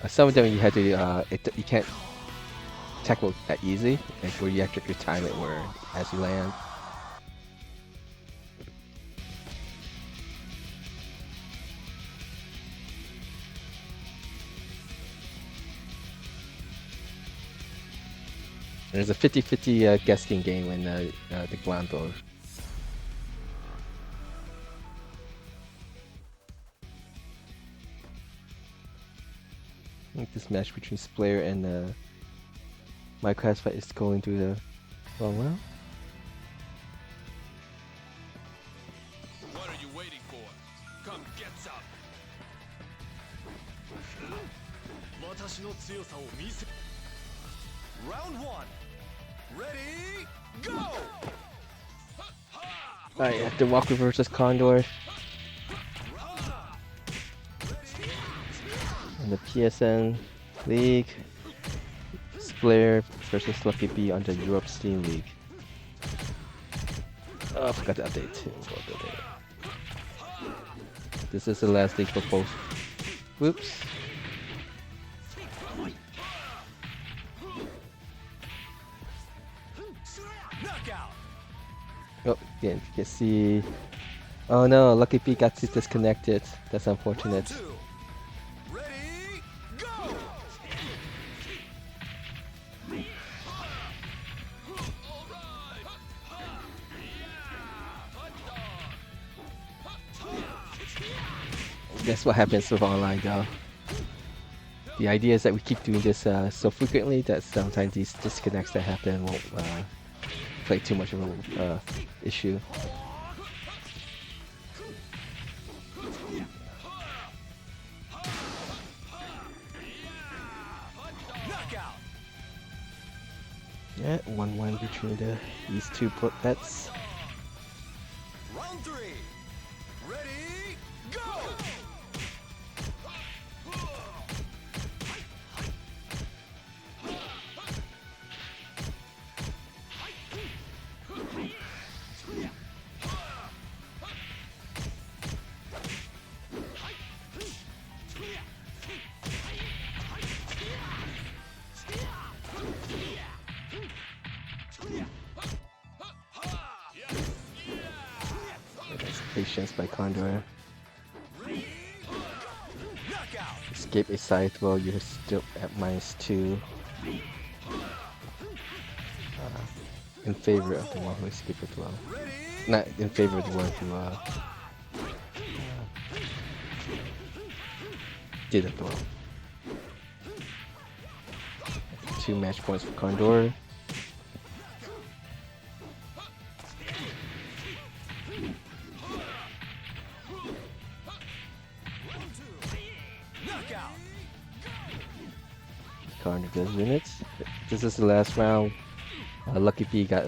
Some of them you had to you can't tackle that easy, like where you have to time it where as you land. There's a 50-50 guessing game in the Glando. I think this match between Splayer and my classified is going to the wrong round. What are you waiting for? Come get some! Round 1. Ready, go! Alright, after Walker versus Condor. In the PSN League. Splayer versus Lucky B on the Europe Steam League. Oh, I forgot to update too. This is the last league for both. Whoops. Again, you can see. Oh no, Lucky P got disconnected. That's unfortunate. Round 2. Ready, go! That's what happens with online though. The idea is that we keep doing this so frequently that sometimes these disconnects that happen won't play too much of a issue. Knockout! Yeah, 1-1 between these two bets. Round 3. Ready, go! That's patience by Condor. Escape a side throw, you're still at -2. In favor of the one who escaped a throw. Not in favor of the one who did a throw. 2 match points for Condor. Condor does win it. This is the last round. Lucky P got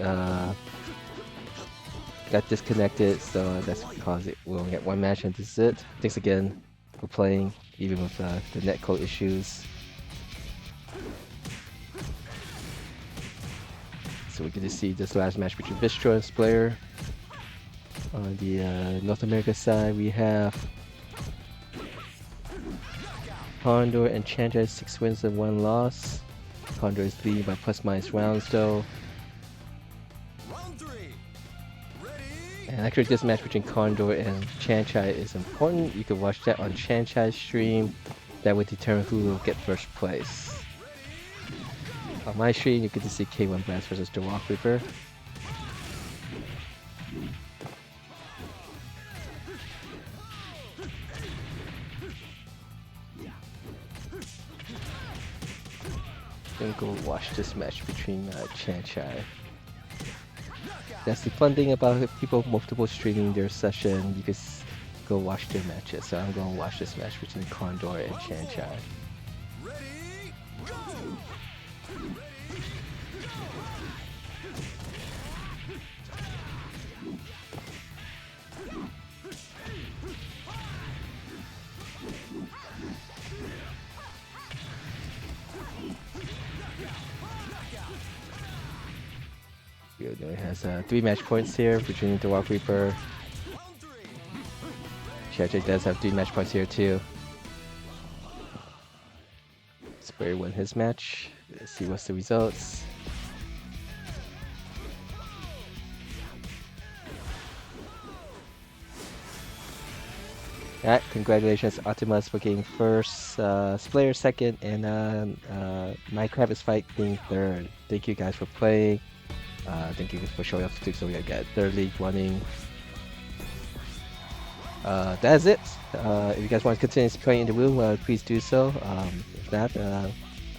disconnected, so that's because we only get 1 match and this is it. Thanks again for playing, even with the netcode issues. So we get to see this last match between Vistro's player. On the North America side, we have Condor and Chandra 6 wins and 1 loss. Condor is leading by ± rounds though. Round 3. Ready, And actually this match between Condor and Chanchai is important. You can watch that on Chanchai's stream. That would determine who will get first place. On my stream, you get to see K1 Blast versus the Walk Reaper. Then go watch this match between Chanchai. That's the fun thing about people multiple streaming their session. You can go watch their matches. So I'm going to watch this match between Condor and Chanchai. ready, go! Good. It has 3 match points here between the Walk Reaper. Round 3. Chanchai does have 3 match points here too. Spray won his match. Let's see what's the results. Alright, congratulations Optimus for getting first, Slayer second, and Minecraft is Fight being third. Thank you guys for playing. Thank you for showing up too, so we got third league running. That's it. If you guys want to continue playing in the room, please do so. If not,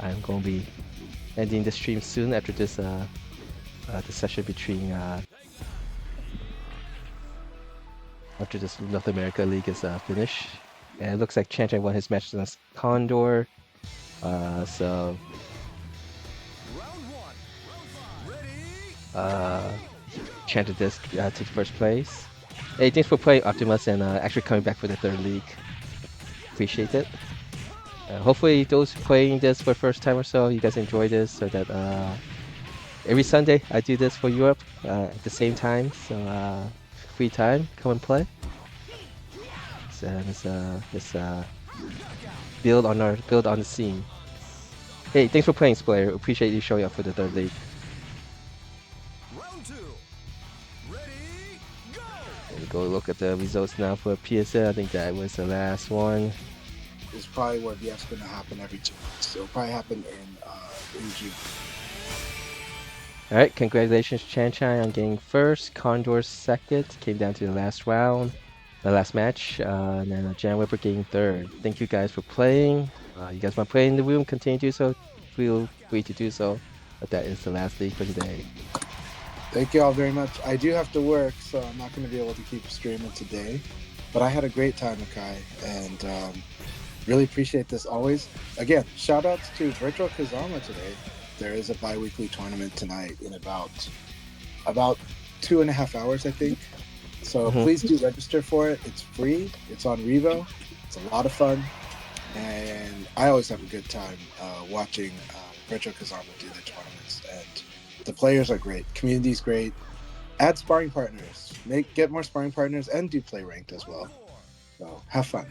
I'm going to be ending the stream soon after this the session between after this North America League is finished. And it looks like Chanchai won his match against Condor. So Round 1. Ready, Chanchai does take first place. Hey, thanks for playing Optimus and actually coming back for the third league. Appreciate it. Hopefully those playing this for the first time or so, you guys enjoy this, so that every Sunday I do this for Europe at the same time. So free time, come and play. So let's build on the scene. Hey, thanks for playing, Splayer. Appreciate you showing up for the third league. round 2. Ready, go look at the results now for PSN. I think that was the last one. It's probably where VF's going to happen every 2 weeks. So it'll probably happen in June. All right, congratulations, Chan Chan, on getting first. Condor second. Came down to the last round, the last match. And then Jan Whipper getting third. Thank you guys for playing. You guys want to play in the room? Continue to do so. Feel free to do so. But that is the last league for today. Thank you all very much. I do have to work, so I'm not going to be able to keep streaming today. But I had a great time, Akai, and really appreciate this always. Again, shout outs to Virtual Kazama today. There is a bi-weekly tournament tonight in about 2.5 hours, I think. So please do register for it. It's free. It's on Revo. It's a lot of fun. And I always have a good time watching Virtual Kazama do their tournaments. And the players are great. Community's great. Add sparring partners. Get more sparring partners and do play ranked as well. So have fun.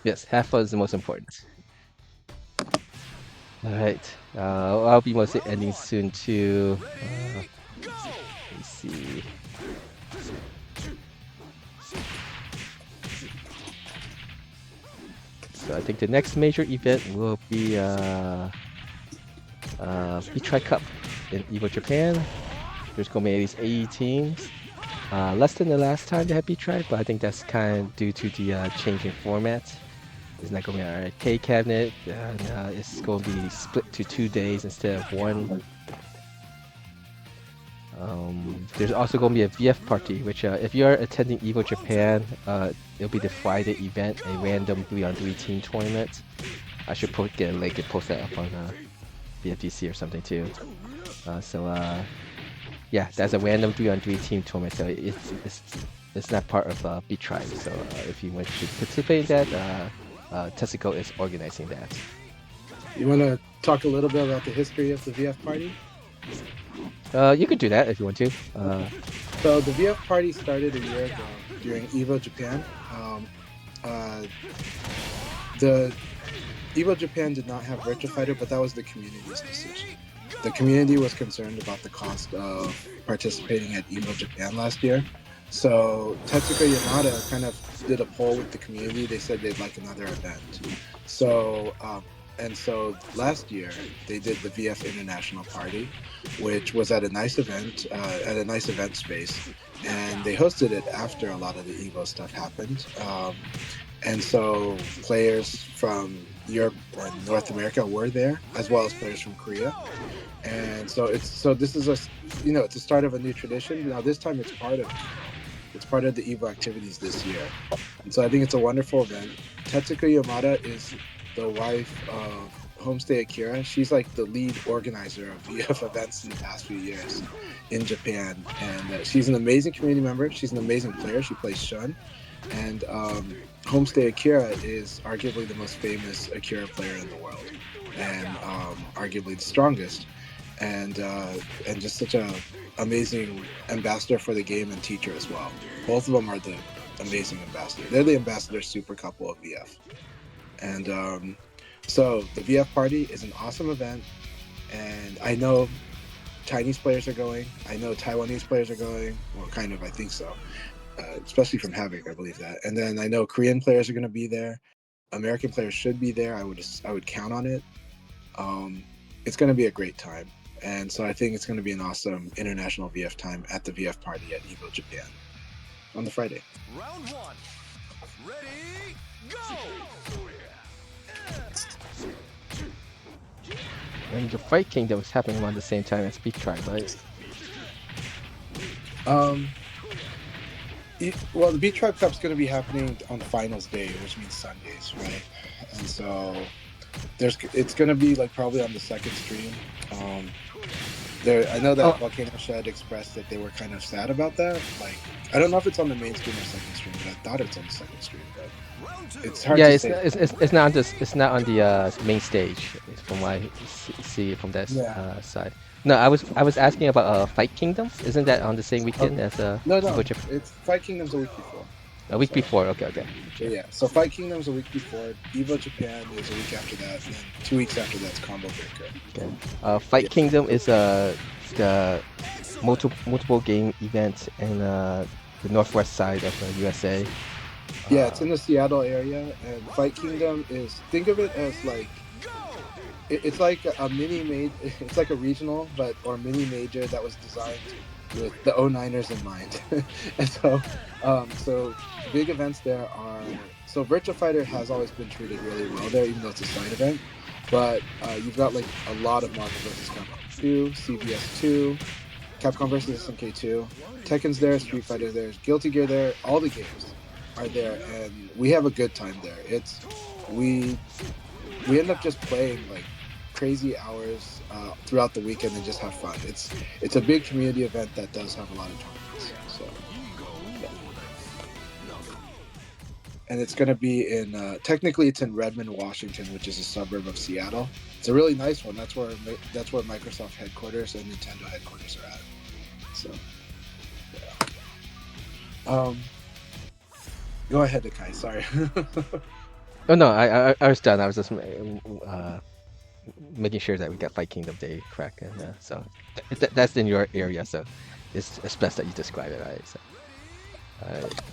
Yes, have fun is the most important. All right. I'll be mostly ending soon too. Let's see. So I think the next major event will be Beachfront Cup in Evo Japan. There's gonna be at least 80 teams. Less than the last time they had Beachfront, but I think that's kind of due to the changing format. It's not gonna be an arcade cabinet, and it's gonna be split to 2 days instead of one. There's also going to be a VF party, which if you're attending Evo Japan, it'll be the Friday event, a random 3-on-3 team tournament. I should get a link and post that up on VFDC or something too. Yeah, that's a random 3-on-3 team tournament, so it's not part of Beat Tribe. So if you want to participate in that, Tessico is organizing that. You want to talk a little bit about the history of the VF party? You could do that if you want to. So the VF party started a year ago during Evo Japan. The Evo Japan did not have Virtua Fighter, but that was the community's decision. The community was concerned about the cost of participating at Evo Japan last year. So Tetsuka Yamada kind of did a poll with the community. They said they'd like another event. So last year they did the VF International Party, which was at a nice event, at a nice event space, and they hosted it after a lot of the Evo stuff happened. And so players from Europe and North America were there, as well as players from Korea. And so this is it's a start of a new tradition. Now this time it's part of the Evo activities this year. And so I think it's a wonderful event. Tetsuka Yamada is the wife of Homestay Akira. She's like the lead organizer of VF events in the past few years in Japan. And she's an amazing community member. She's an amazing player. She plays Shun. And Homestay Akira is arguably the most famous Akira player in the world, and arguably the strongest, and just such a amazing ambassador for the game and teacher as well. Both of them are the amazing ambassador. They're the ambassador super couple of VF. And so the VF party is an awesome event, and I know Chinese players are going. I know Taiwanese players are going. Well, kind of, I think so. Especially from Havoc, I believe that. And then I know Korean players are going to be there. American players should be there. I would count on it. It's going to be a great time, and so I think it's going to be an awesome international VF time at the VF party at Evo Japan on the Friday. Round one. Ready, go! And the Fight Kingdom is happening around the same time as Beat Tribe, right? Well, the Beat Tribe Cup's going to be happening on finals day, which means Sundays, right? And so it's going to be like probably on the second stream. I know that Volcano Shed expressed that they were kind of sad about that. Like, I don't know if it's on the main stream or second stream, but I thought it's on the second stream. But it's hard to say. It's not on this. It's not on the main stage, from what I see from that side. No, I was asking about Fight Kingdoms. Isn't that on the same weekend as No, it's Fight Kingdoms a week before. A week before, okay. Yeah, so Fight Kingdom's a week before. Evo Japan is a week after that, and then 2 weeks after that's Combo Breaker. Okay. Fight Kingdom is the multiple game event, and the northwest side of the USA. Yeah, it's in the Seattle area, and Fight Kingdom is, think of it as like it's like a mini major. It's like a regional, but or mini major that was designed with the 09ers in mind. And so big events there are. So Virtua Fighter has always been treated really well there, even though it's a side event. But you've got like a lot of Marvel vs. Capcom 2, CVS 2, Capcom vs. SNK 2, Tekken's there, Street Fighter there, Guilty Gear there. All the games are there, and we have a good time there. We end up just playing like crazy hours throughout the weekend and just have fun. It's a big community event that does have a lot of tournaments. So, yeah. And it's going to be in technically it's in Redmond, Washington, which is a suburb of Seattle. It's a really nice one. That's where Microsoft headquarters and Nintendo headquarters are at. So, yeah. Go ahead, Akai. Sorry. Oh no, I was done. I was just making sure that we got Fight Kingdom Day correct, and so that's in your area, so it's best that you describe it, right?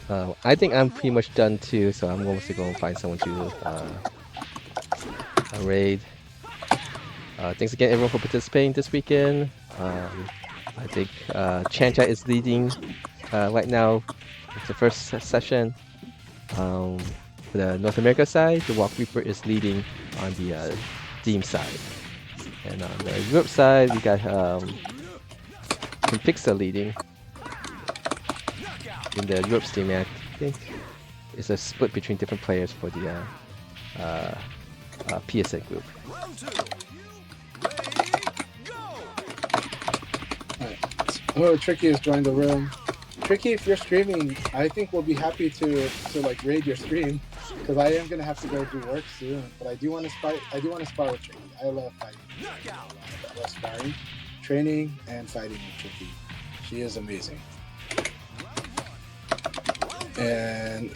So, I think I'm pretty much done too, so I'm going to go and find someone to raid. Thanks again, everyone, for participating this weekend. I think Chanta is leading right now. It's the first session. For the North America side, the Walk Reaper is leading on the Steam side. And on the Europe side, we got Pixel leading. In the Europe Steam, I think it's a split between different players for the PSN group. Oh, Tricky has joined the room. Tricky, if you're streaming, I think we'll be happy to like raid your stream, because I am gonna have to go do work soon. But I do want to spar with Tricky. I love fighting. I love sparring, training, and fighting with Tricky. She is amazing. And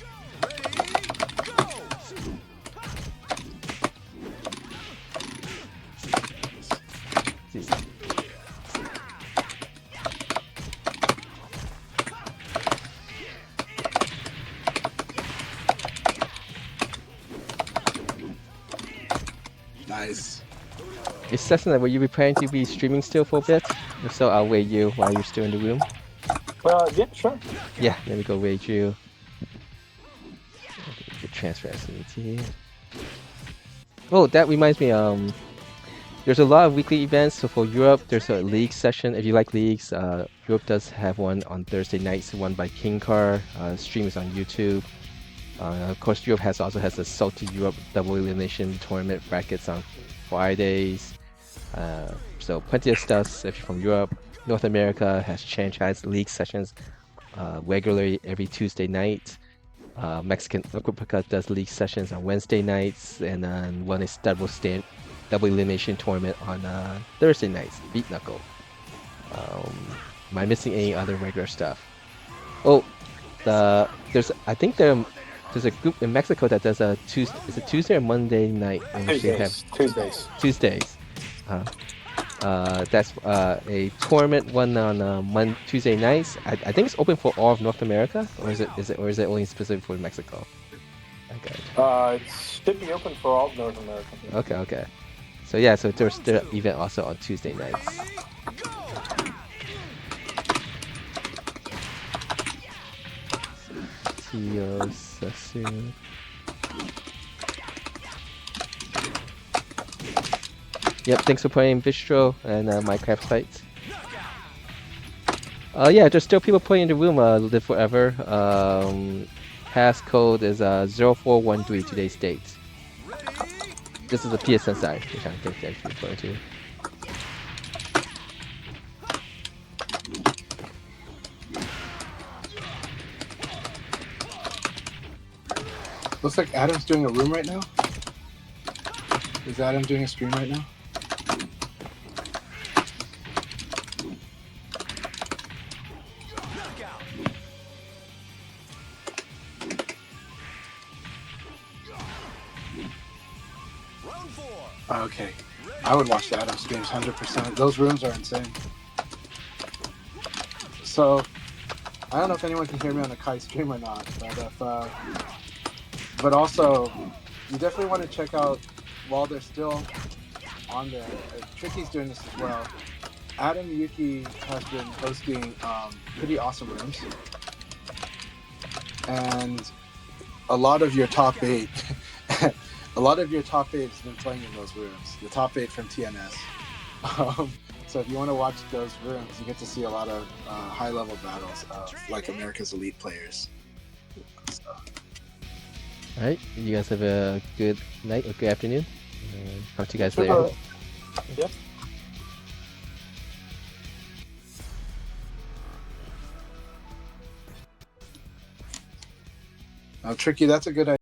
nice. Is Cessna, will you be planning to be streaming still for a bit? If so, I'll raid you while you're still in the room. Yeah, sure. Yeah, let me go raid you. The transfer SMT. Oh, that reminds me, there's a lot of weekly events. So for Europe, there's a league session. If you like leagues, Europe does have one on Thursday nights, one by King Car. Stream is on YouTube. Of course, Europe also has the Salty Europe Double Elimination Tournament brackets on Fridays. So plenty of stuff if you're from Europe. North America has franchise league sessions regularly every Tuesday night. Mexican Republica does league sessions on Wednesday nights, and then one is double elimination tournament on Thursday nights. Beat Knuckle. Am I missing any other regular stuff? Oh, there's a group in Mexico that does a Tuesday. Is it Tuesday or Monday night? Tuesdays. That's a tournament one on Tuesday nights. I think it's open for all of North America, or is it only specific for Mexico? Okay. It should be open for all North America. Okay. So yeah, so there's the event also on Tuesday nights. Yep, thanks for playing Bistro and Minecraft fights. Yeah, there's still people playing in the room. Live Forever. Passcode is 0413 today's date. This is the PSN side, which I think they're actually referring to. Looks like Adam's doing a room right now. Is Adam doing a stream right now? Okay. I would watch the Adam streams 100%. Those rooms are insane. So, I don't know if anyone can hear me on the Akai stream or not, but also you definitely want to check out while they're still on there. Tricky's doing this as well. Adam Yuki has been hosting pretty awesome rooms, and a lot of your top 8 a lot of your top 8 has been playing in those rooms, the top 8 from TNS. So if you want to watch those rooms, you get to see a lot of high level battles of like America's elite players. So. All right, you guys have a good night or good afternoon. Talk to you guys later. Yep. Tricky, that's a good idea.